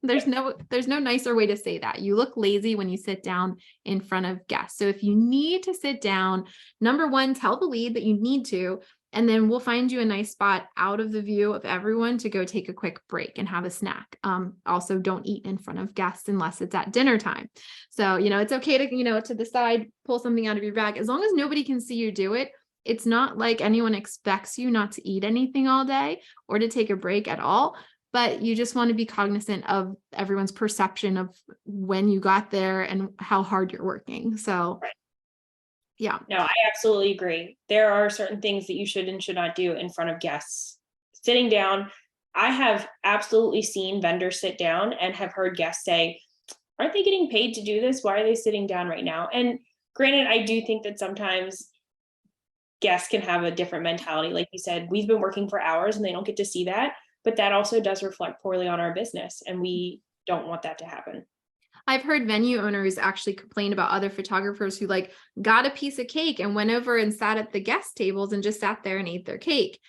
Speaker 1: There's no nicer way to say that. You look lazy when you sit down in front of guests. So if you need to sit down, number one, tell the lead that you need to, and then we'll find you a nice spot out of the view of everyone to go take a quick break and have a snack. Also, don't eat in front of guests unless it's at dinner time. So, it's okay to, to the side, pull something out of your bag, as long as nobody can see you do it. It's not like anyone expects you not to eat anything all day or to take a break at all, but you just want to be cognizant of everyone's perception of when you got there and how hard you're working. So,
Speaker 2: Right.
Speaker 1: yeah.
Speaker 2: No, I absolutely agree. There are certain things that you should and should not do in front of guests. Sitting down, I have absolutely seen vendors sit down and have heard guests say, aren't they getting paid to do this? Why are they sitting down right now? And granted, I do think that sometimes guests can have a different mentality. Like you said, we've been working for hours and they don't get to see that, but that also does reflect poorly on our business, and we don't want that to happen.
Speaker 1: I've heard venue owners actually complain about other photographers who like got a piece of cake and went over and sat at the guest tables and just sat there and ate their cake.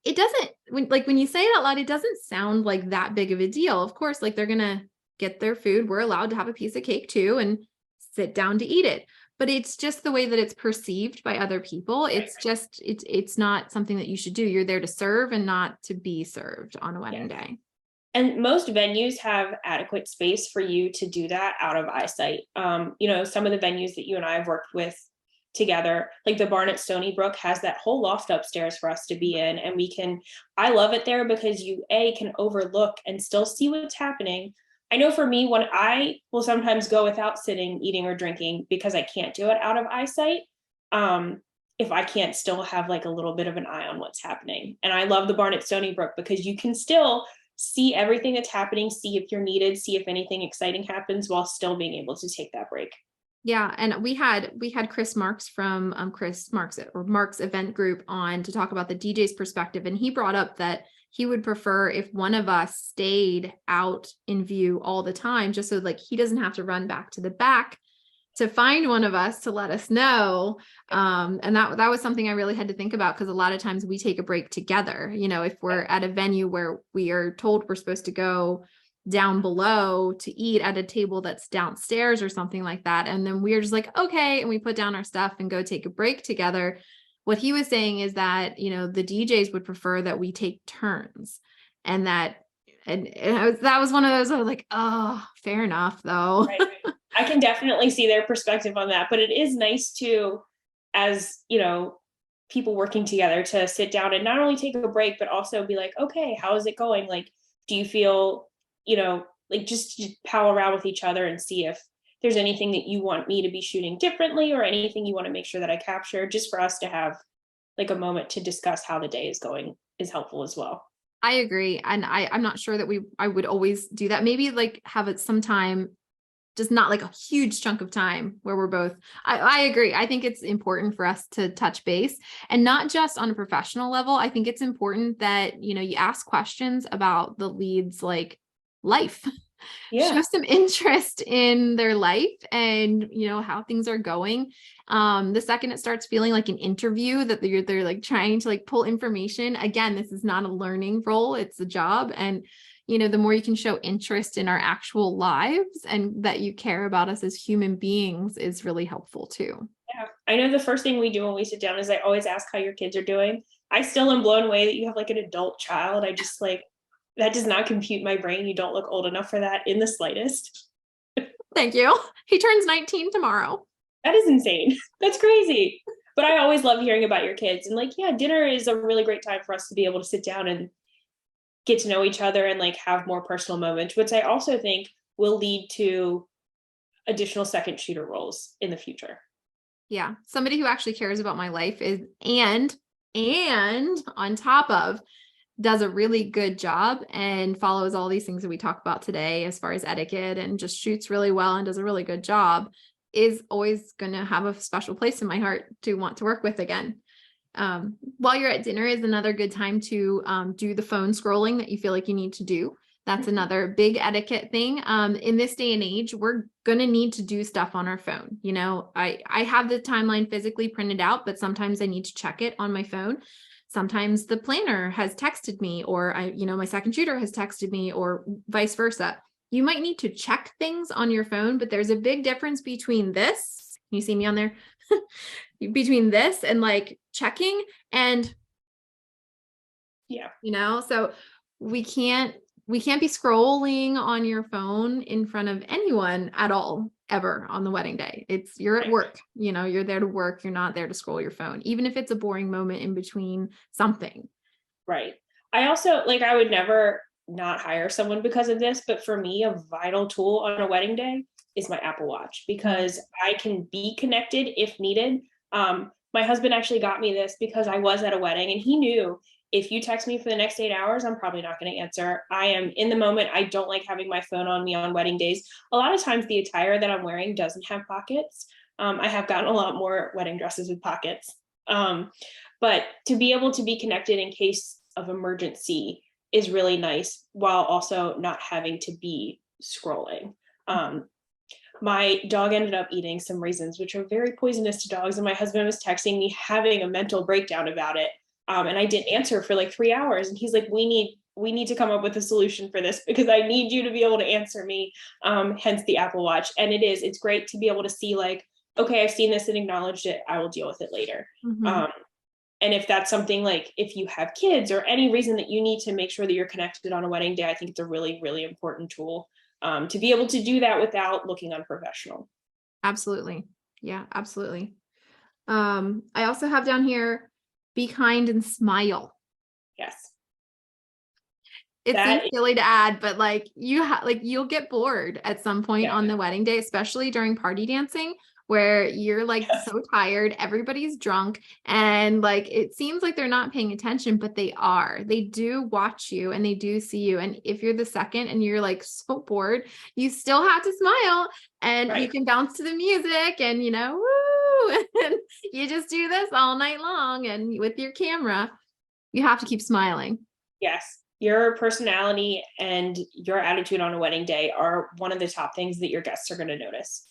Speaker 1: It doesn't, when you say it out loud, it doesn't sound like that big of a deal. Of course, like, they're going to get their food. We're allowed to have a piece of cake too and sit down to eat it. But it's just the way that it's perceived by other people. It's just, it's not something that you should do. You're there to serve and not to be served on a wedding day.
Speaker 2: And most venues have adequate space for you to do that out of eyesight. Some of the venues that you and I have worked with together, like the barn at Stony Brook, has that whole loft upstairs for us to be in. And I love it there because you can overlook and still see what's happening. I know for me, when I will sometimes go without sitting, eating, or drinking because I can't do it out of eyesight, if I can't still have like a little bit of an eye on what's happening. And I love the barn at Stony Brook because you can still see everything that's happening, see if you're needed, see if anything exciting happens while still being able to take that break.
Speaker 1: Yeah, and we had Chris Marks from Marks Event Group on to talk about the DJ's perspective, and he brought up that he would prefer if one of us stayed out in view all the time, just so like he doesn't have to run back to the back to find one of us to let us know. And that was something I really had to think about, because a lot of times we take a break together. If we're at a venue where we are told we're supposed to go down below to eat at a table that's downstairs or something like that, and then we're just like, okay, and we put down our stuff and go take a break together. What he was saying is that, the DJs would prefer that we take turns, and that that was one of those, I was like, oh, fair enough though.
Speaker 2: Right. I can definitely see their perspective on that, but it is nice to, as people working together, to sit down and not only take a break, but also be like, okay, how is it going? Like, do you feel, like just to pal around with each other and see if there's anything that you want me to be shooting differently or anything you want to make sure that I capture, just for us to have like a moment to discuss how the day is going is helpful as well.
Speaker 1: I agree. And I'm not sure that I would always do that. Maybe like have it sometime, just not like a huge chunk of time where we're both, I agree. I think it's important for us to touch base, and not just on a professional level. I think it's important that, you ask questions about the lead's like life. Show
Speaker 2: Yeah.
Speaker 1: some interest in their life and how things are going. The second it starts feeling like an interview, that they're like trying to like pull information, again, this is not a learning role, it's a job. And the more you can show interest in our actual lives and that you care about us as human beings is really helpful too.
Speaker 2: Yeah. I know the first thing we do when we sit down is I always ask how your kids are doing. I still am blown away that you have like an adult child. I just like, that does not compute my brain. You don't look old enough for that in the slightest.
Speaker 1: Thank you. He turns 19 tomorrow.
Speaker 2: That is insane. That's crazy. But I always love hearing about your kids. And like, yeah, dinner is a really great time for us to be able to sit down and get to know each other and like have more personal moments, which I also think will lead to additional second shooter roles in the future.
Speaker 1: Yeah. Somebody who actually cares about my life is, and on top of, does a really good job and follows all these things that we talk about today as far as etiquette, and just shoots really well and does a really good job, is always going to have a special place in my heart to want to work with again. While you're at dinner is another good time to do the phone scrolling that you feel like you need to do. That's another big etiquette thing. In this day and age, we're going to need to do stuff on our phone. I have the timeline physically printed out, but sometimes I need to check it on my phone. Sometimes the planner has texted me, or my second shooter has texted me, or vice versa. You might need to check things on your phone, but there's a big difference between this. You see me on there? Between this and like checking and,
Speaker 2: Yeah.
Speaker 1: So we can't be scrolling on your phone in front of anyone at all, ever on the wedding day. You're at work, you're there to work. You're not there to scroll your phone, even if it's a boring moment in between something.
Speaker 2: Right. I also like, I would never not hire someone because of this, but for me, a vital tool on a wedding day is my Apple Watch, because I can be connected if needed. My husband actually got me this because I was at a wedding and he knew, if you text me for the next 8 hours, I'm probably not going to answer. I am in the moment. I don't like having my phone on me on wedding days. A lot of times the attire that I'm wearing doesn't have pockets. I have gotten a lot more wedding dresses with pockets. But to be able to be connected in case of emergency is really nice, while also not having to be scrolling. My dog ended up eating some raisins, which are very poisonous to dogs. And my husband was texting me having a mental breakdown about it. And I didn't answer for like 3 hours. And he's like, we need to come up with a solution for this, because I need you to be able to answer me. Hence the Apple Watch. And it's great to be able to see like, okay, I've seen this and acknowledged it. I will deal with it later.
Speaker 1: Mm-hmm.
Speaker 2: And if that's something like, if you have kids or any reason that you need to make sure that you're connected on a wedding day, I think it's a really, really important tool to be able to do that without looking unprofessional.
Speaker 1: Absolutely. Yeah, absolutely. I also have down here, be kind and smile.
Speaker 2: Yes.
Speaker 1: It seems silly to add, but like you'll get bored at some point on the wedding day, especially during party dancing, where you're like so tired, everybody's drunk, and like it seems like they're not paying attention, but they are. They do watch you and they do see you. And if you're the second and you're like so bored, you still have to smile, and you can bounce to the music and woo, and you just do this all night long. And with your camera, you have to keep smiling.
Speaker 2: Yes. Your personality and your attitude on a wedding day are one of the top things that your guests are going to notice.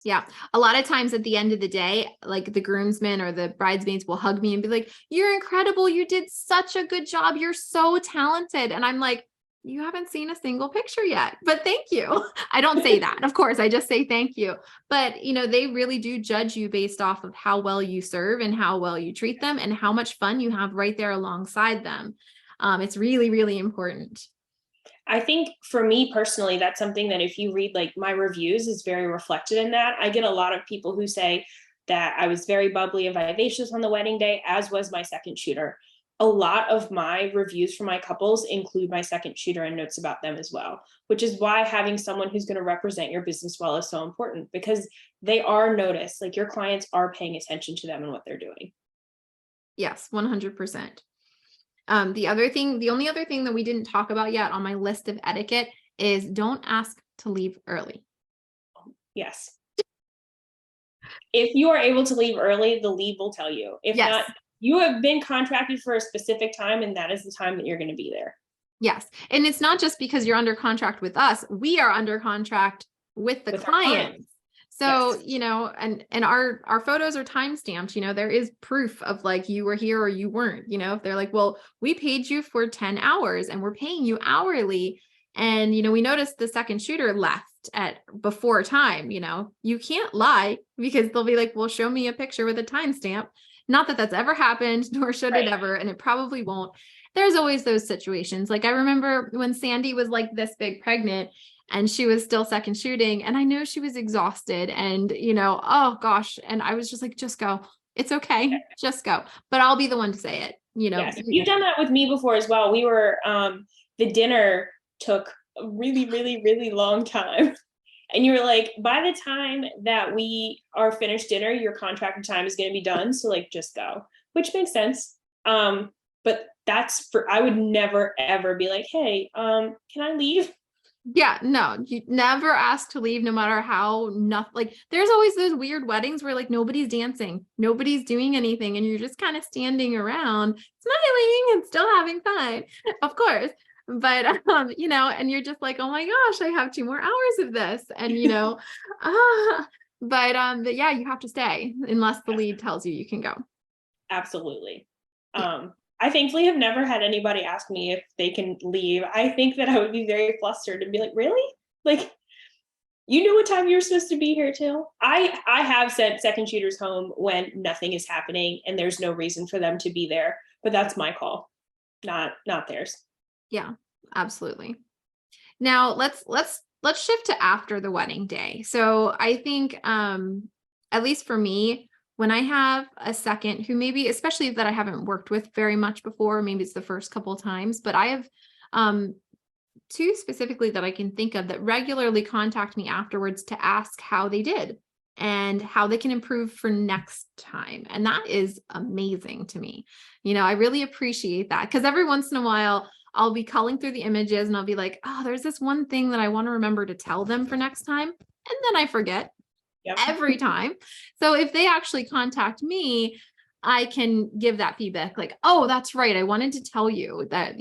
Speaker 1: Yeah. A lot of times at the end of the day, like the groomsmen or the bridesmaids will hug me and be like, you're incredible. You did such a good job. You're so talented. And I'm like, you haven't seen a single picture yet, but thank you. I don't say that. Of course, I just say thank you. But, they really do judge you based off of how well you serve and how well you treat them and how much fun you have right there alongside them. It's really, really important.
Speaker 2: I think for me personally, that's something that if you read like my reviews is very reflected in that. I get a lot of people who say that I was very bubbly and vivacious on the wedding day, as was my second shooter. a lot of my reviews for my couples include my second shooter and notes about them as well, which is why having someone who's going to represent your business well is so important, because they are noticed, like your clients are paying attention to them and what they're doing.
Speaker 1: Yes, 100%. The only other thing that we didn't talk about yet on my list of etiquette is don't ask to leave early.
Speaker 2: Yes. If you are able to leave early, the lead will tell you. If
Speaker 1: Yes.
Speaker 2: not, you have been contracted for a specific time, and that is the time that you're going to be there.
Speaker 1: Yes. And it's not just because you're under contract with us. We are under contract with the clients. So, yes. And our photos are time stamped, there is proof of like, you were here or you weren't, if they're like, well, we paid you for 10 hours and we're paying you hourly. And, we noticed the second shooter left at before time, you can't lie, because they'll be like, well, show me a picture with a timestamp. Not that that's ever happened, nor should it ever. And it probably won't. There's always those situations. Like I remember when Sandy was like this big pregnant, and she was still second shooting, and I know she was exhausted and, oh gosh. And I was just like, just go. It's okay. Just go. But I'll be the one to say it,
Speaker 2: Yes, you've done that with me before as well. We were, the dinner took a really, really, really long time. And you were like, by the time that we are finished dinner, your contracted time is going to be done. So like, just go, which makes sense. But I would never, ever be like, hey, can I leave?
Speaker 1: Yeah, no, you never ask to leave, no matter how like there's always those weird weddings where like nobody's dancing, nobody's doing anything, and you're just kind of standing around smiling and still having fun, of course. But and you're just like, oh my gosh, I have 2 more hours of this. And but yeah, you have to stay unless the lead tells you can go.
Speaker 2: Absolutely.
Speaker 1: Yeah.
Speaker 2: I thankfully have never had anybody ask me if they can leave. I think that I would be very flustered and be like, really? Like, you knew what time you were supposed to be here till? I have sent second shooters home when nothing is happening and there's no reason for them to be there, but that's my call, not theirs.
Speaker 1: Yeah, absolutely. Now let's shift to after the wedding day. So I think, at least for me, when I have a second who maybe, especially that I haven't worked with very much before, maybe it's the first couple of times, but I have, 2 specifically that I can think of that regularly contact me afterwards to ask how they did and how they can improve for next time. And that is amazing to me. I really appreciate that, because every once in a while I'll be culling through the images and I'll be like, oh, there's this one thing that I want to remember to tell them for next time. And then I forget every time. So if they actually contact me, I can give that feedback like, oh, that's right. I wanted to tell you that,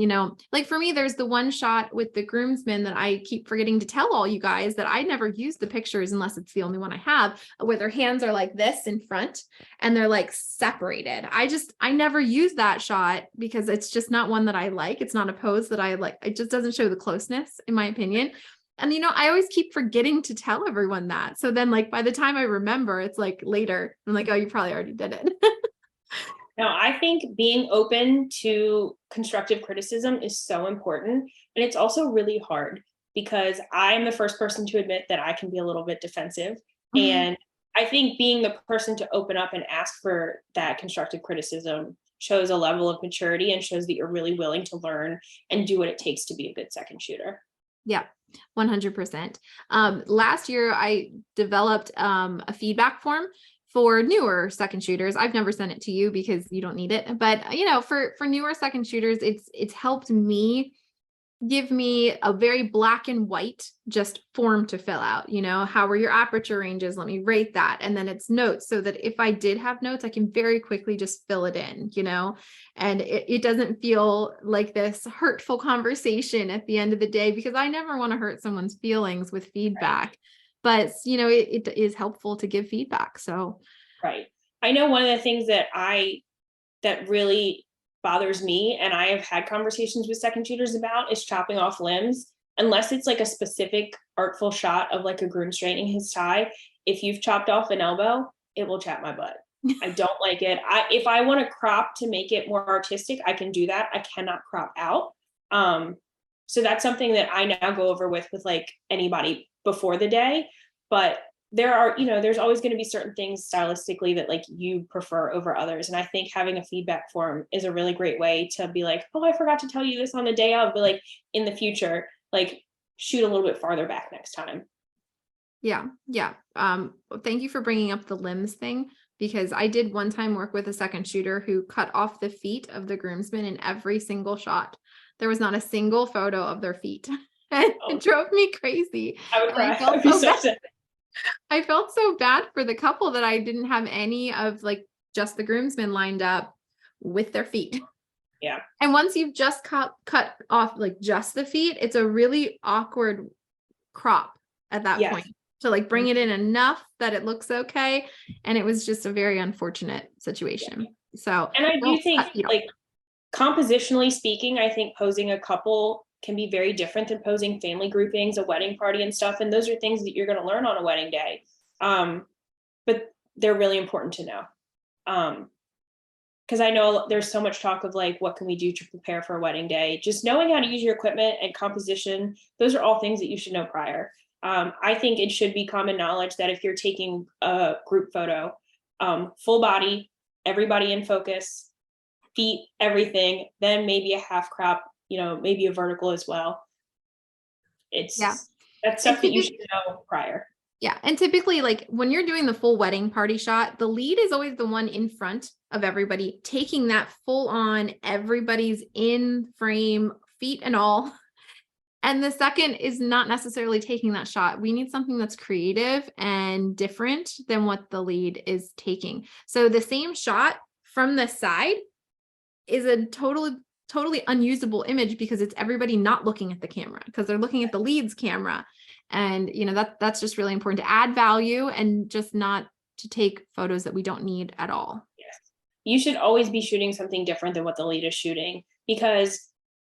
Speaker 1: like for me, there's the one shot with the groomsmen that I keep forgetting to tell all you guys that I never use the pictures unless it's the only one I have, where their hands are like this in front and they're like separated. I never use that shot because it's just not one that I like. It's not a pose that I like. It just doesn't show the closeness, in my opinion. And, I always keep forgetting to tell everyone that. So then like, by the time I remember, it's like later, I'm like, oh, you probably already did it.
Speaker 2: Now, I think being open to constructive criticism is so important. And it's also really hard because I'm the first person to admit that I can be a little bit defensive. Mm-hmm. And I think being the person to open up and ask for that constructive criticism shows a level of maturity and shows that you're really willing to learn and do what it takes to be a good second shooter.
Speaker 1: Yeah, 100%. Last year, I developed a feedback form for newer second shooters. I've never sent it to you because you don't need it. But, for newer second shooters, it's helped me give me a very black and white just form to fill out. How were your aperture ranges? Let me rate that. And then it's notes so that if I did have notes, I can very quickly just fill it in, and it doesn't feel like this hurtful conversation at the end of the day, because I never want to hurt someone's feelings with feedback. Right. But, it is helpful to give feedback. So,
Speaker 2: right. I know one of the things that really bothers me, and I have had conversations with second shooters about, is chopping off limbs. Unless it's like a specific artful shot of like a groom straightening his tie, if you've chopped off an elbow, it will chap my butt. I don't like it. If I want to crop to make it more artistic, I can do that. I cannot crop out. So that's something that I now go over with like anybody before the day. But there are, there's always going to be certain things stylistically that like you prefer over others. And I think having a feedback form is a really great way to be like, oh, I forgot to tell you this on the day of, but like in the future, like shoot a little bit farther back next time.
Speaker 1: Yeah. Yeah. Thank you for bringing up the limbs thing, because I did one time work with a second shooter who cut off the feet of the groomsmen in every single shot. There was not a single photo of their feet. And it drove me crazy.
Speaker 2: I would
Speaker 1: And I
Speaker 2: cry.
Speaker 1: felt
Speaker 2: I'd be
Speaker 1: so
Speaker 2: so
Speaker 1: bad.
Speaker 2: sad.
Speaker 1: I felt so bad for the couple that I didn't have any of like just the groomsmen lined up with their feet.
Speaker 2: Yeah.
Speaker 1: And once you've just cut off like just the feet, it's a really awkward crop at that
Speaker 2: Yes.
Speaker 1: point to like bring it in enough that it looks okay. And it was just a very unfortunate situation.
Speaker 2: Yeah.
Speaker 1: So,
Speaker 2: And I do
Speaker 1: don't
Speaker 2: think
Speaker 1: cut feet off.
Speaker 2: like compositionally speaking, I think posing a couple can be very different than posing family groupings, a wedding party and stuff. And those are things that you're going to learn on a wedding day. But they're really important to know. Because I know there's so much talk of like, what can we do to prepare for a wedding day? Just knowing how to use your equipment and composition, those are all things that you should know prior. I think it should be common knowledge that if you're taking a group photo, full body, everybody in focus, feet, everything, then maybe a half crop, maybe a vertical as well.
Speaker 1: Yeah.
Speaker 2: That's stuff that you should know prior.
Speaker 1: Yeah. And typically, like when you're doing the full wedding party shot, the lead is always the one in front of everybody, taking that full on, everybody's in frame, feet and all. And the second is not necessarily taking that shot. We need something that's creative and different than what the lead is taking. So the same shot from the side is a totally unusable image because it's everybody not looking at the camera because they're looking at the lead's camera. And that's just really important to add value and just not to take photos that we don't need at all.
Speaker 2: Yes. You should always be shooting something different than what the lead is shooting, because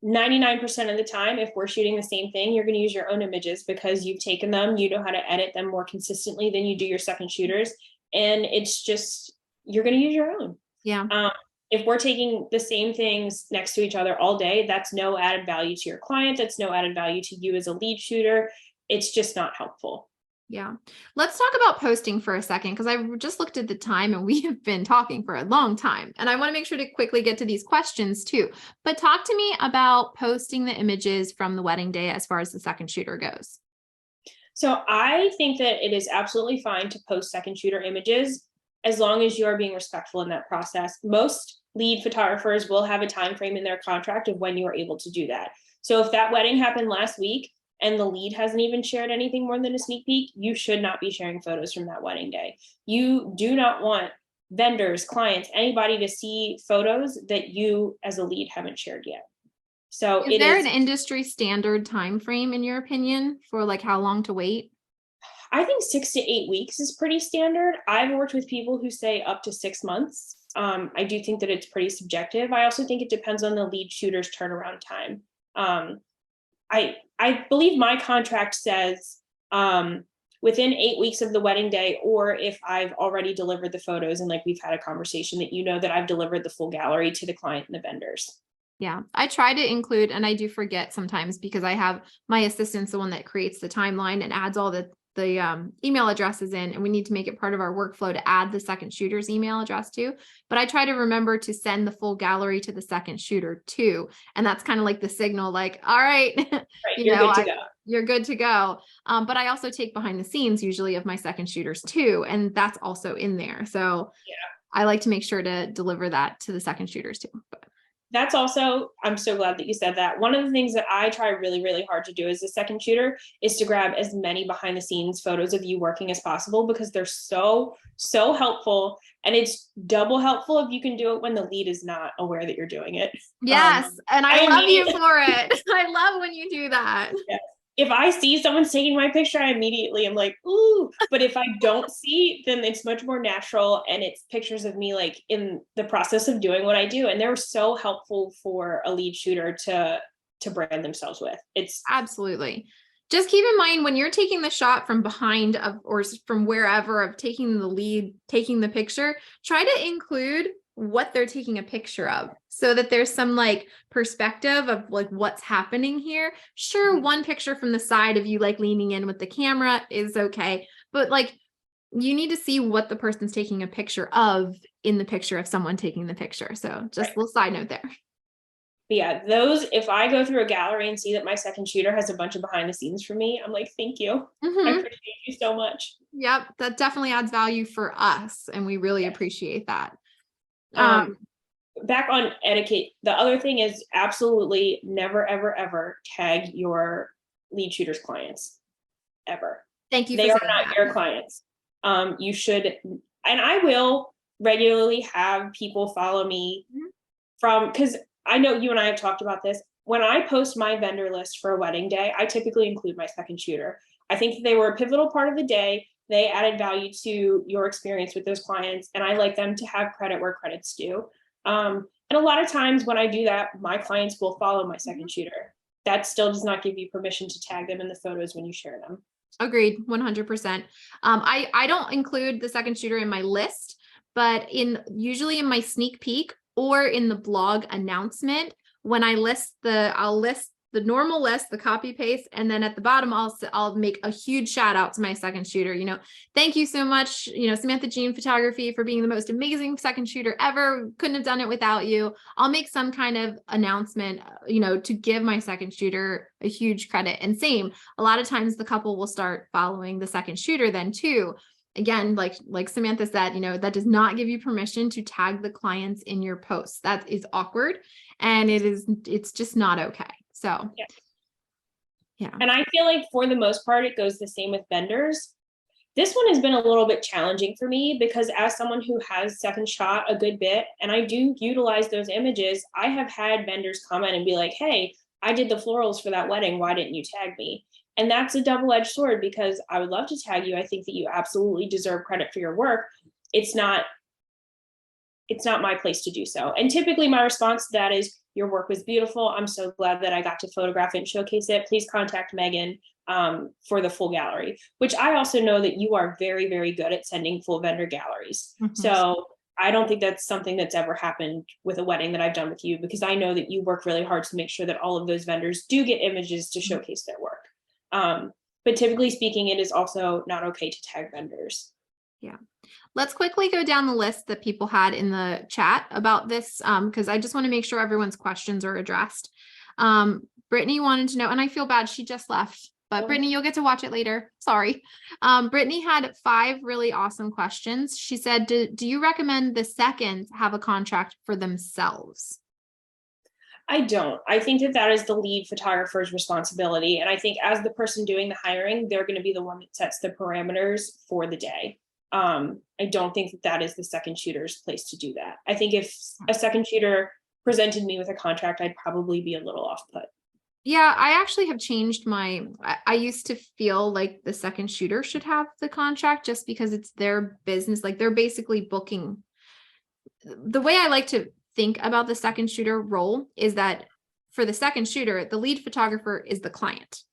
Speaker 2: 99% of the time, if we're shooting the same thing, you're going to use your own images because you've taken them, you know how to edit them more consistently than you do your second shooters. And it's just, you're going to use your own.
Speaker 1: Yeah.
Speaker 2: If we're taking the same things next to each other all day, that's no added value to your client. That's no added value to you as a lead shooter. It's just not helpful.
Speaker 1: Yeah. Let's talk about posting for a second, because I just looked at the time and we have been talking for a long time. And I want to make sure to quickly get to these questions too. But talk to me about posting the images from the wedding day as far as the second shooter goes.
Speaker 2: So I think that it is absolutely fine to post second shooter images as long as you are being respectful in that process. Most lead photographers will have a time frame in their contract of when you are able to do that. So if that wedding happened last week and the lead hasn't even shared anything more than a sneak peek, you should not be sharing photos from that wedding day. You do not want vendors, clients, anybody to see photos that you as a lead haven't shared yet. So
Speaker 1: is there an industry standard time frame in your opinion for like how long to wait?
Speaker 2: I think 6 to 8 weeks is pretty standard. I've worked with people who say up to 6 months. I do think that it's pretty subjective. I also think it depends on the lead shooter's turnaround time. I believe my contract says within 8 weeks of the wedding day, or if I've already delivered the photos and like we've had a conversation that I've delivered the full gallery to the client and the vendors.
Speaker 1: Yeah, I try to include, and I do forget sometimes because I have my assistant's the one that creates the timeline and adds all the email addresses in, and we need to make it part of our workflow to add the second shooter's email address too. But I try to remember to send the full gallery to the second shooter too. And that's kind of like the signal, like, all right,
Speaker 2: right, you're good to go.
Speaker 1: You're good to go. But I also take behind the scenes usually of my second shooters too. And that's also in there. So yeah, I like to make sure to deliver that to the second shooters too. But
Speaker 2: that's also, I'm so glad that you said that. One of the things that I try really, really hard to do as a second shooter is to grab as many behind the scenes photos of you working as possible, because they're so helpful. And it's double helpful if you can do it when the lead is not aware that you're doing it.
Speaker 1: Yes. And I love you for it. I love when you do that.
Speaker 2: Yeah. If I see someone's taking my picture, I immediately am like, ooh, but if I don't see, then it's much more natural. And it's pictures of me like in the process of doing what I do. And they're so helpful for a lead shooter to brand themselves with. It's
Speaker 1: absolutely. Just keep in mind when you're taking the shot from behind or from wherever of taking the lead, taking the picture, try to include what they're taking a picture of so that there's some like perspective of like what's happening here. Sure, one picture from the side of you like leaning in with the camera is okay, but like you need to see what the person's taking a picture of in the picture of someone taking the picture. So just
Speaker 2: Right.
Speaker 1: a little side note there.
Speaker 2: But yeah, those, if I go through a gallery and see that my second shooter has a bunch of behind the scenes for me, I'm like, thank you. I appreciate you so much.
Speaker 1: Yep, that definitely adds value for us, and we really appreciate that.
Speaker 2: Back on etiquette, the other thing is absolutely never, ever, ever tag your lead shooter's clients, ever.
Speaker 1: Thank you for
Speaker 2: They are
Speaker 1: saying
Speaker 2: not
Speaker 1: that.
Speaker 2: your clients. You should, and I will regularly have people follow me because I know you and I have talked about this. When I post my vendor list for a wedding day, I typically include my second shooter. I think that they were a pivotal part of the day. They added value to your experience with those clients, and I like them to have credit where credit's due. And a lot of times when I do that, my clients will follow my second shooter. That still does not give you permission to tag them in the photos when you share them.
Speaker 1: Agreed, 100%. I don't include the second shooter in my list, but usually in my sneak peek or in the blog announcement, when I'll list the normal list, the copy paste, and then at the bottom, I'll make a huge shout out to my second shooter. Thank you so much, Samantha Jean Photography, for being the most amazing second shooter ever. Couldn't have done it without you. I'll make some kind of announcement, to give my second shooter a huge credit. And same, a lot of times the couple will start following the second shooter then too. Again, like Samantha said, that does not give you permission to tag the clients in your posts. That is awkward, and it's just not okay. So, yeah.
Speaker 2: And I feel like for the most part, it goes the same with vendors. This one has been a little bit challenging for me because as someone who has second shot a good bit, and I do utilize those images, I have had vendors comment and be like, hey, I did the florals for that wedding. Why didn't you tag me? And that's a double-edged sword because I would love to tag you. I think that you absolutely deserve credit for your work. It's not my place to do so. And typically my response to that is, your work was beautiful. I'm so glad that I got to photograph it and showcase it. Please contact Megan for the full gallery, which I also know that you are very, very good at sending full vendor galleries. So I don't think that's something that's ever happened with a wedding that I've done with you, because I know that you work really hard to make sure that all of those vendors do get images to showcase their work. But typically speaking, it is also not okay to tag vendors.
Speaker 1: Yeah. Let's quickly go down the list that people had in the chat about this, because I just want to make sure everyone's questions are addressed. Brittany wanted to know, and I feel bad, she just left, but Brittany, you'll get to watch it later. Sorry. Brittany had 5 really awesome questions. She said, do you recommend the seconds have a contract for themselves?
Speaker 2: I don't. I think that is the lead photographer's responsibility. And I think as the person doing the hiring, they're going to be the one that sets the parameters for the day. I don't think that is the second shooter's place to do that. I think if a second shooter presented me with a contract, I'd probably be a little off put.
Speaker 1: Yeah, I actually have changed I used to feel like the second shooter should have the contract just because it's their business. Like they're basically booking. The way I like to think about the second shooter role is that for the second shooter, the lead photographer is the client.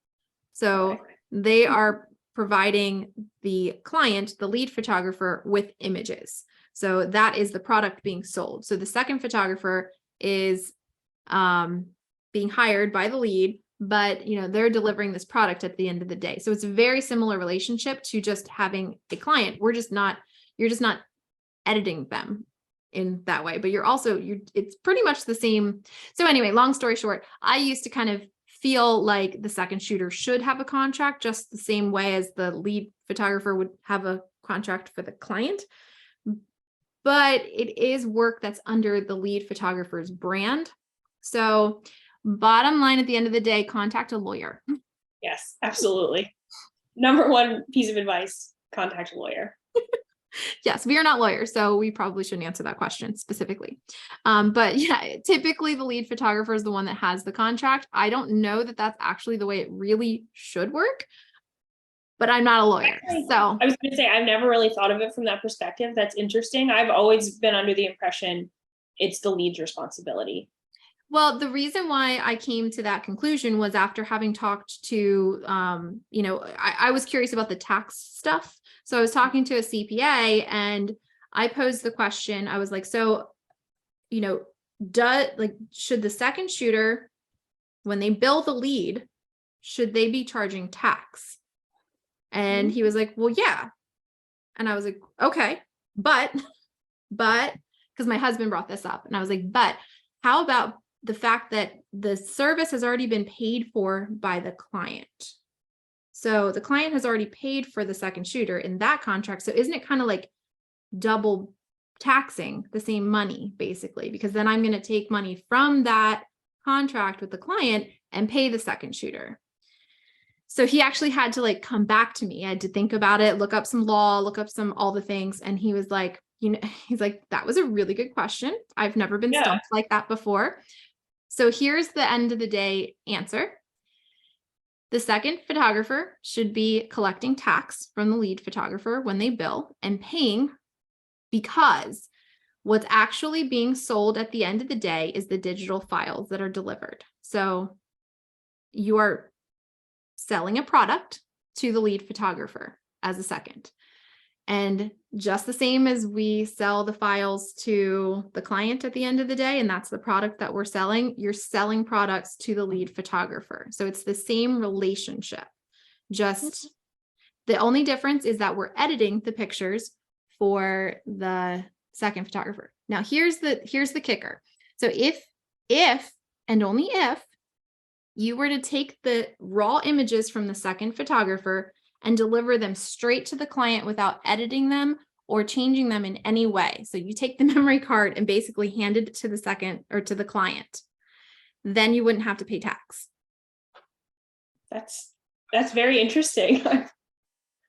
Speaker 1: So they are providing the client, the lead photographer, with images. So that is the product being sold. So the second photographer is being hired by the lead, but they're delivering this product at the end of the day. So it's a very similar relationship to just having a client. You're just not editing them in that way, but it's pretty much the same. So anyway, long story short, I used to kind of feel like the second shooter should have a contract just the same way as the lead photographer would have a contract for the client. But it is work that's under the lead photographer's brand. So bottom line, at the end of the day, contact a lawyer.
Speaker 2: Yes, absolutely. Number 1 piece of advice, contact a lawyer.
Speaker 1: Yes, we are not lawyers, so we probably shouldn't answer that question specifically. But yeah, typically the lead photographer is the one that has the contract. I don't know that that's actually the way it really should work, but I'm not a lawyer. So
Speaker 2: I was going to say, I've never really thought of it from that perspective. That's interesting. I've always been under the impression it's the lead's responsibility.
Speaker 1: Well, the reason why I came to that conclusion was after having talked to, I was curious about the tax stuff. So I was talking to a CPA and I posed the question. I was like, so, should the second shooter, when they bill the lead, should they be charging tax? And he was like, well, yeah. And I was like, okay, but, because my husband brought this up, and I was like, but how about the fact that the service has already been paid for by the client? So the client has already paid for the second shooter in that contract. So isn't it kind of like double taxing the same money, basically? Because then I'm going to take money from that contract with the client and pay the second shooter. So he actually had to like come back to me. I had to think about it, look up some law, look up all the things. And he was like, he's like, that was a really good question. I've never been
Speaker 2: Yeah.
Speaker 1: stumped like that before. So here's the end of the day answer. The second photographer should be collecting tax from the lead photographer when they bill and paying, because what's actually being sold at the end of the day is the digital files that are delivered. So you are selling a product to the lead photographer as a second. And just the same as we sell the files to the client at the end of the day, and that's the product that we're selling, you're selling products to the lead photographer. So it's the same relationship. Just the only difference is that we're editing the pictures for the second photographer. Now here's the kicker. So if and only if you were to take the raw images from the second photographer and deliver them straight to the client without editing them or changing them in any way. So you take the memory card and basically hand it to the second or to the client, then you wouldn't have to pay tax.
Speaker 2: That's very interesting.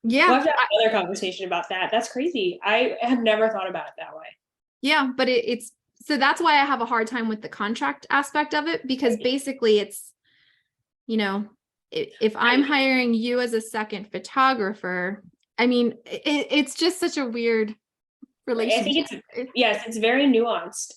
Speaker 1: Yeah.
Speaker 2: We'll have to have another conversation about that. That's crazy. I have never thought about it that way.
Speaker 1: Yeah, but it's so that's why I have a hard time with the contract aspect of it, because basically it's, if I'm hiring you as a second photographer, I mean, it's just such a weird relationship.
Speaker 2: I think it's very nuanced.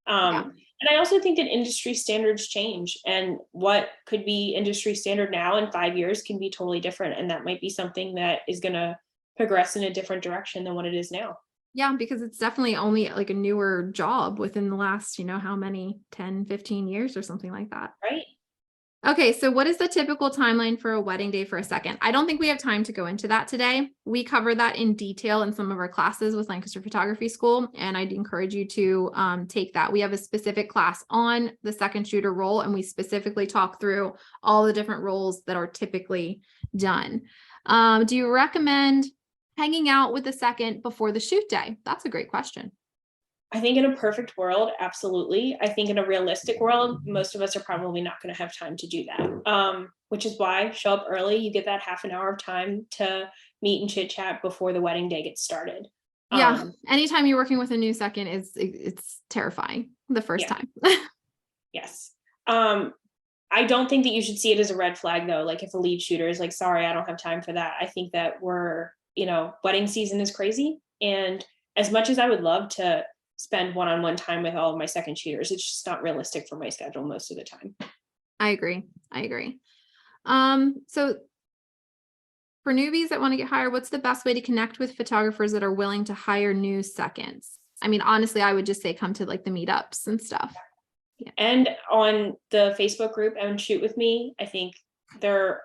Speaker 2: And I also think that industry standards change, and what could be industry standard now in 5 years can be totally different. And that might be something that is going to progress in a different direction than what it is now.
Speaker 1: Yeah, because it's definitely only like a newer job within the last, how many, 10, 15 years or something like that.
Speaker 2: Right.
Speaker 1: Okay, so what is the typical timeline for a wedding day for a second? I don't think we have time to go into that today. We cover that in detail in some of our classes with Lancaster Photography School, and I'd encourage you to take that. We have a specific class on the second shooter role, and we specifically talk through all the different roles that are typically done. Do you recommend hanging out with the second before the shoot day? That's a great question.
Speaker 2: I think in a perfect world, absolutely. I think in a realistic world, most of us are probably not going to have time to do that. Which is why show up early. You get that half an hour of time to meet and chit chat before the wedding day gets started.
Speaker 1: Yeah. Anytime you're working with a new second, it's terrifying the first time.
Speaker 2: Yes. I don't think that you should see it as a red flag though. Like if a lead shooter is like, sorry, I don't have time for that. I think that wedding season is crazy. And as much as I would love to spend one-on-one time with all of my second shooters, it's just not realistic for my schedule most of the time.
Speaker 1: I agree. So for newbies that want to get hired, what's the best way to connect with photographers that are willing to hire new seconds? I mean, honestly, I would just say come to like the meetups and stuff.
Speaker 2: Yeah. And on the Facebook group and Shoot With Me, I think they're,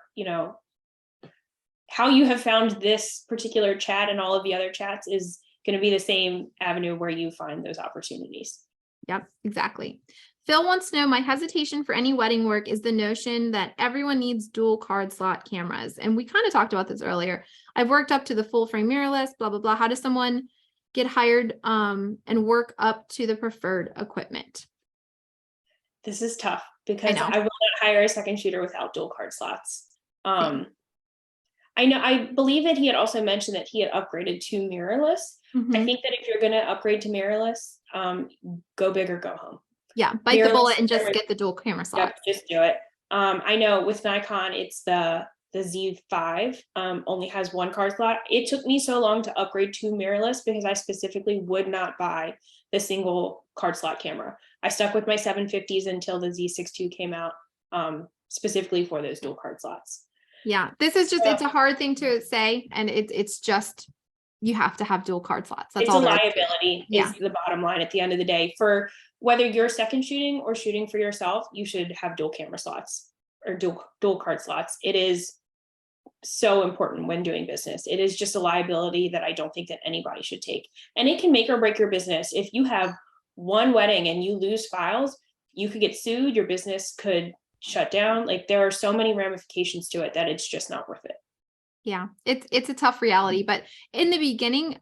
Speaker 2: how you have found this particular chat and all of the other chats is going to be the same avenue where you find those opportunities.
Speaker 1: Yep, exactly. Phil wants to know, my hesitation for any wedding work is the notion that everyone needs dual card slot cameras. And we kind of talked about this earlier. I've worked up to the full frame mirrorless, blah, blah, blah. How does someone get hired and work up to the preferred equipment?
Speaker 2: This is tough because I will not hire a second shooter without dual card slots. I believe that he had also mentioned that he had upgraded to mirrorless. Mm-hmm. I think that if you're going to upgrade to mirrorless, go big or go home.
Speaker 1: Yeah, bite the bullet and just get the dual camera slot.
Speaker 2: Yep, just do it. I know with Nikon, it's the Z5 only has one card slot. It took me so long to upgrade to mirrorless because I specifically would not buy the single card slot camera. I stuck with my 750s until the Z6 II came out, specifically for those dual card slots.
Speaker 1: Yeah, this is just, it's a hard thing to say. And it's just, you have to have dual card slots. That's all. It's a
Speaker 2: liability is the bottom line at the end of the day. For whether you're second shooting or shooting for yourself, you should have dual camera slots or dual card slots. It is so important when doing business. It is just a liability that I don't think that anybody should take. And it can make or break your business. If you have one wedding and you lose files, you could get sued, your business could shut down. Like there are so many ramifications to it that it's just not worth it.
Speaker 1: Yeah, it's a tough reality, but in the beginning,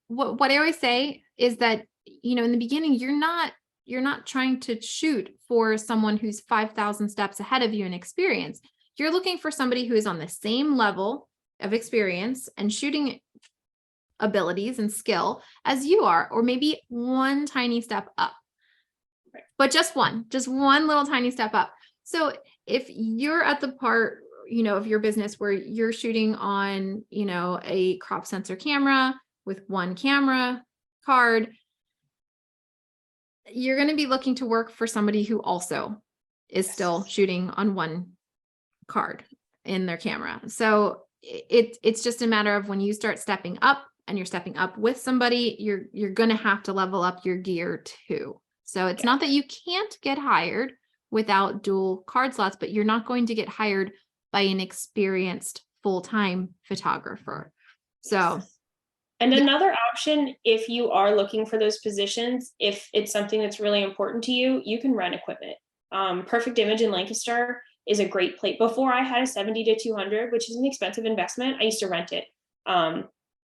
Speaker 1: what I always say is that, in the beginning, you're not trying to shoot for someone who's 5,000 steps ahead of you in experience. You're looking for somebody who is on the same level of experience and shooting abilities and skill as you are, or maybe one tiny step up,
Speaker 2: Right.
Speaker 1: but just one little tiny step up. So if you're at the part, of your business where you're shooting on, a crop sensor camera with one camera card, you're going to be looking to work for somebody who also is still shooting on one card in their camera. So it's just a matter of when you start stepping up and you're stepping up with somebody, you're going to have to level up your gear too. So it's not that you can't get hired without dual card slots, but you're not going to get hired by an experienced full-time photographer. So,
Speaker 2: and another option, if you are looking for those positions, if it's something that's really important to you, you can rent equipment. Perfect Image in Lancaster is a great place. Before I had a 70 to 200, which is an expensive investment, I used to rent it. And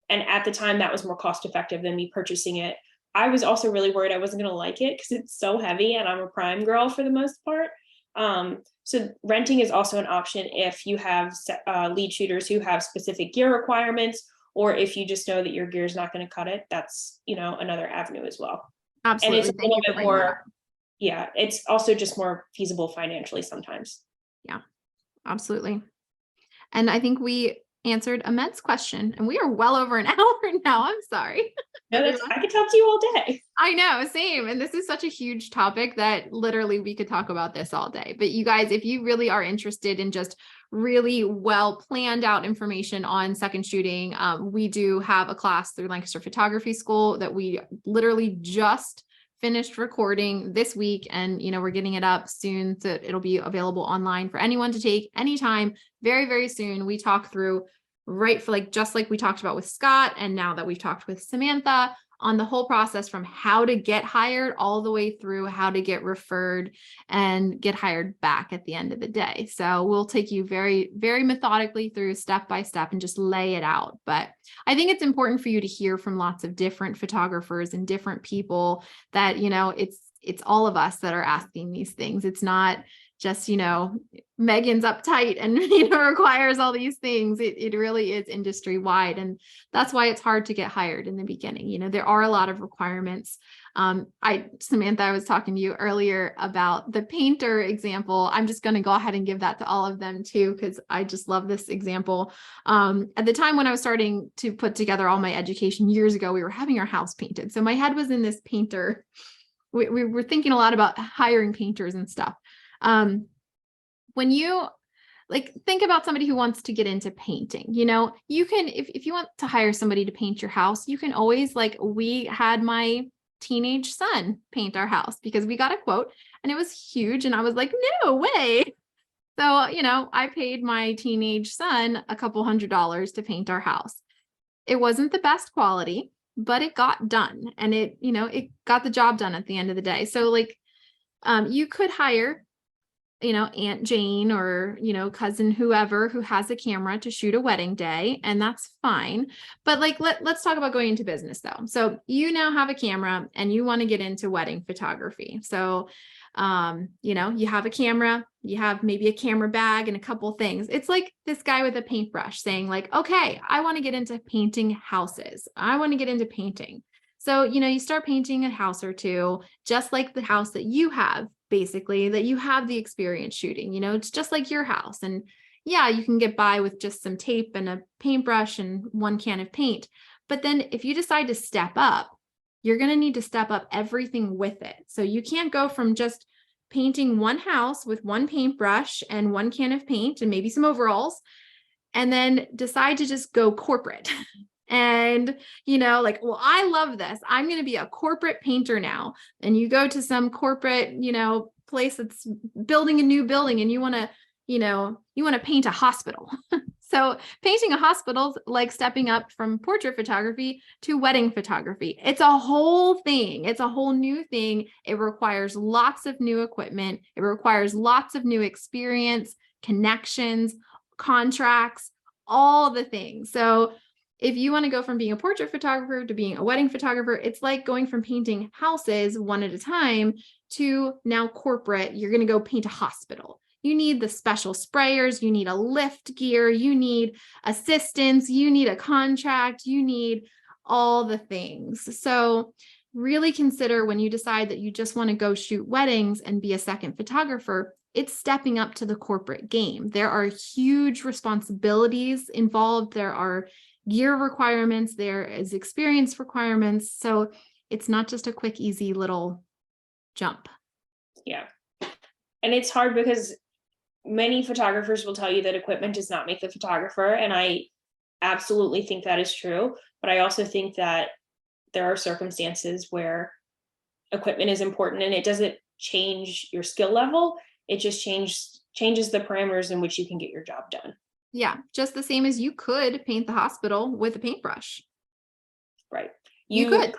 Speaker 2: at the time that was more cost effective than me purchasing it. I was also really worried I wasn't going to like it because it's so heavy and I'm a prime girl for the most part. So renting is also an option if you have lead shooters who have specific gear requirements, or if you just know that your gear is not going to cut it. That's, another avenue as well.
Speaker 1: absolutely.
Speaker 2: And it's a little bit more, yeah, it's also just more feasible financially sometimes.
Speaker 1: Yeah, absolutely. And I think we answered Ahmed's question, and we are well over an hour now. I'm sorry.
Speaker 2: No, I could talk to you all day.
Speaker 1: I know, same. And this is such a huge topic that literally we could talk about this all day. But you guys, if you really are interested in just really well planned out information on second shooting, we do have a class through Lancaster Photography School that we literally just finished recording this week, and we're getting it up soon, so it'll be available online for anyone to take anytime. Very, very soon. We talk through just like we talked about with Scott, and now that we've talked with Samantha, on the whole process from how to get hired all the way through how to get referred and get hired back at the end of the day. So we'll take you very, very methodically through step by step and just lay it out. But I think it's important for you to hear from lots of different photographers and different people that, it's all of us that are asking these things. It's not just, Megan's uptight and, requires all these things. It really is industry wide. And that's why it's hard to get hired in the beginning. There are a lot of requirements. Samantha, I was talking to you earlier about the painter example. I'm just going to go ahead and give that to all of them too, because I just love this example. At the time when I was starting to put together all my education years ago, we were having our house painted. So my head was in this painter. We were thinking a lot about hiring painters and stuff. When you think about somebody who wants to get into painting, you can, if you want to hire somebody to paint your house, you can always, we had my teenage son paint our house because we got a quote and it was huge. And I was like, no way. So, I paid my teenage son a couple $100s to paint our house. It wasn't the best quality, but it got done, and it got the job done at the end of the day. So you could hire, Aunt Jane or, cousin, whoever who has a camera to shoot a wedding day, and that's fine. But let's talk about going into business though. So you now have a camera and you want to get into wedding photography. So, you have a camera, you have maybe a camera bag and a couple things. It's like this guy with a paintbrush saying okay, I want to get into painting houses. I want to get into painting. So, you start painting a house or two, just like the house that you have, basically, that you have the experience shooting, it's just like your house. And yeah, you can get by with just some tape and a paintbrush and one can of paint. But then if you decide to step up, you're going to need to step up everything with it. So you can't go from just painting one house with one paintbrush and one can of paint and maybe some overalls, and then decide to just go corporate. And, well, I love this. I'm going to be a corporate painter now. And you go to some corporate, place that's building a new building and you want to paint a hospital. So painting a hospital's like stepping up from portrait photography to wedding photography. It's a whole thing. It's a whole new thing. It requires lots of new equipment. It requires lots of new experience, connections, contracts, all the things. So if you want to go from being a portrait photographer to being a wedding photographer, it's like going from painting houses one at a time to now corporate. You're going to go paint a hospital. You need the special sprayers, you need a lift gear, you need assistants, you need a contract, you need all the things. So really consider when you decide that you just want to go shoot weddings and be a second photographer, it's stepping up to the corporate game. There are huge responsibilities involved. There are gear requirements, there is experience requirements. So it's not just a quick, easy little jump.
Speaker 2: Yeah. And it's hard because many photographers will tell you that equipment does not make the photographer. And I absolutely think that is true. But I also think that there are circumstances where equipment is important and it doesn't change your skill level. It just changes the parameters in which you can get your job done.
Speaker 1: Yeah, just the same as you could paint the hospital with a paintbrush.
Speaker 2: Right.
Speaker 1: You could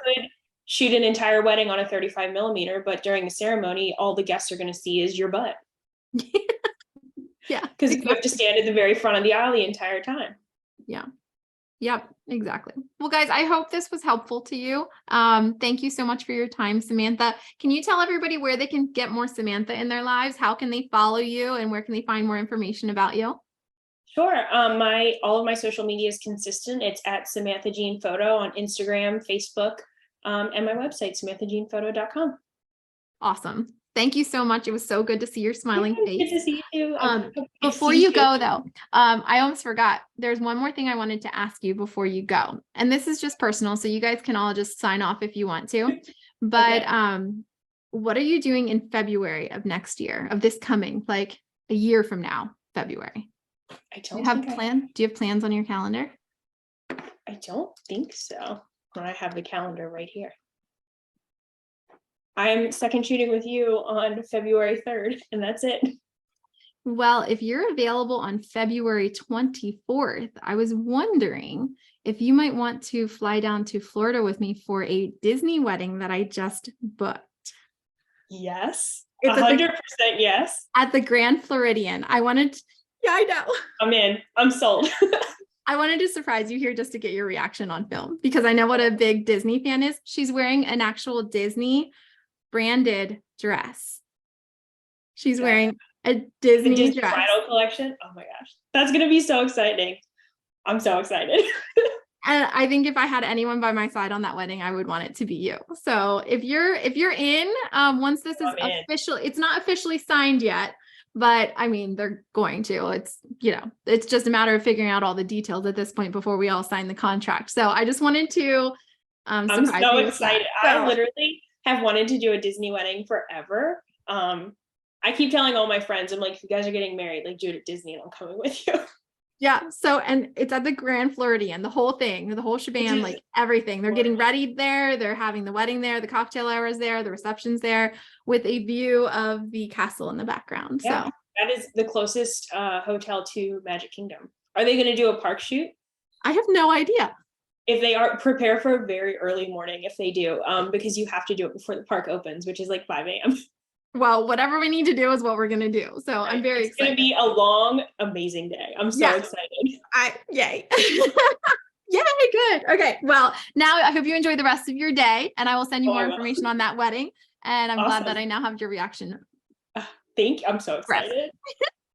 Speaker 2: shoot an entire wedding on a 35 millimeter, but during the ceremony, all the guests are going to see is your butt.
Speaker 1: Yeah.
Speaker 2: Because you have to stand at the very front of the aisle the entire time.
Speaker 1: Yeah. Yep, exactly. Well, guys, I hope this was helpful to you. Thank you so much for your time, Samantha. Can you tell everybody where they can get more Samantha in their lives? How can they follow you and where can they find more information about you?
Speaker 2: Sure. All of my social media is consistent. It's at Samantha Jean Photo on Instagram, Facebook, and my website, samanthajeanphoto.com.
Speaker 1: Awesome. Thank you so much. It was so good to see your smiling face.
Speaker 2: Good to see you too.
Speaker 1: Before you go though, I almost forgot. There's one more thing I wanted to ask you before you go. And this is just personal, so you guys can all just sign off if you want to. But okay. What are you doing in February of next year, of this coming, like a year from now, February? Do you have plans on your calendar?
Speaker 2: I don't think so. I have the calendar right here. I'm second shooting with you on February 3rd, and that's it.
Speaker 1: Well, if you're available on February 24th, I was wondering if you might want to fly down to Florida with me for a Disney wedding that I just booked.
Speaker 2: Yes. 100% yes.
Speaker 1: At the Grand Floridian. Yeah, I know.
Speaker 2: I'm in. I'm sold.
Speaker 1: I wanted to surprise you here just to get your reaction on film because I know what a big Disney fan is. She's wearing an actual Disney branded dress. She's wearing a Disney dress.
Speaker 2: Bridal collection. Oh my gosh. That's going to be so exciting. I'm so excited.
Speaker 1: And I think if I had anyone by my side on that wedding, I would want it to be you. So if you're in, once this is official, it's not officially signed yet, but I mean, they're going to, it's just a matter of figuring out all the details at this point before we all sign the contract. So I just wanted to,
Speaker 2: I'm so excited. I literally have wanted to do a Disney wedding forever. I keep telling all my friends, I'm like, if you guys are getting married, like do it at Disney and I'm coming with you.
Speaker 1: Yeah. So, and it's at the Grand Floridian, the whole thing, the whole shebang, like everything. They're getting ready there. They're having the wedding there, the cocktail hours there, the reception's there with a view of the castle in the background. Yeah, so
Speaker 2: that is the closest hotel to Magic Kingdom. Are they going to do a park shoot?
Speaker 1: I have no idea.
Speaker 2: If they are, prepare for a very early morning if they do, because you have to do it before the park opens, which is like 5 a.m.
Speaker 1: Well, whatever we need to do is what we're going to do. So I'm very excited.
Speaker 2: It's going to be a long, amazing day. I'm so excited.
Speaker 1: Yay. Yay, good. Okay. Well, now I hope you enjoy the rest of your day and I will send you more information on that wedding. And I'm glad that I now have your reaction.
Speaker 2: Thank you. I'm so excited.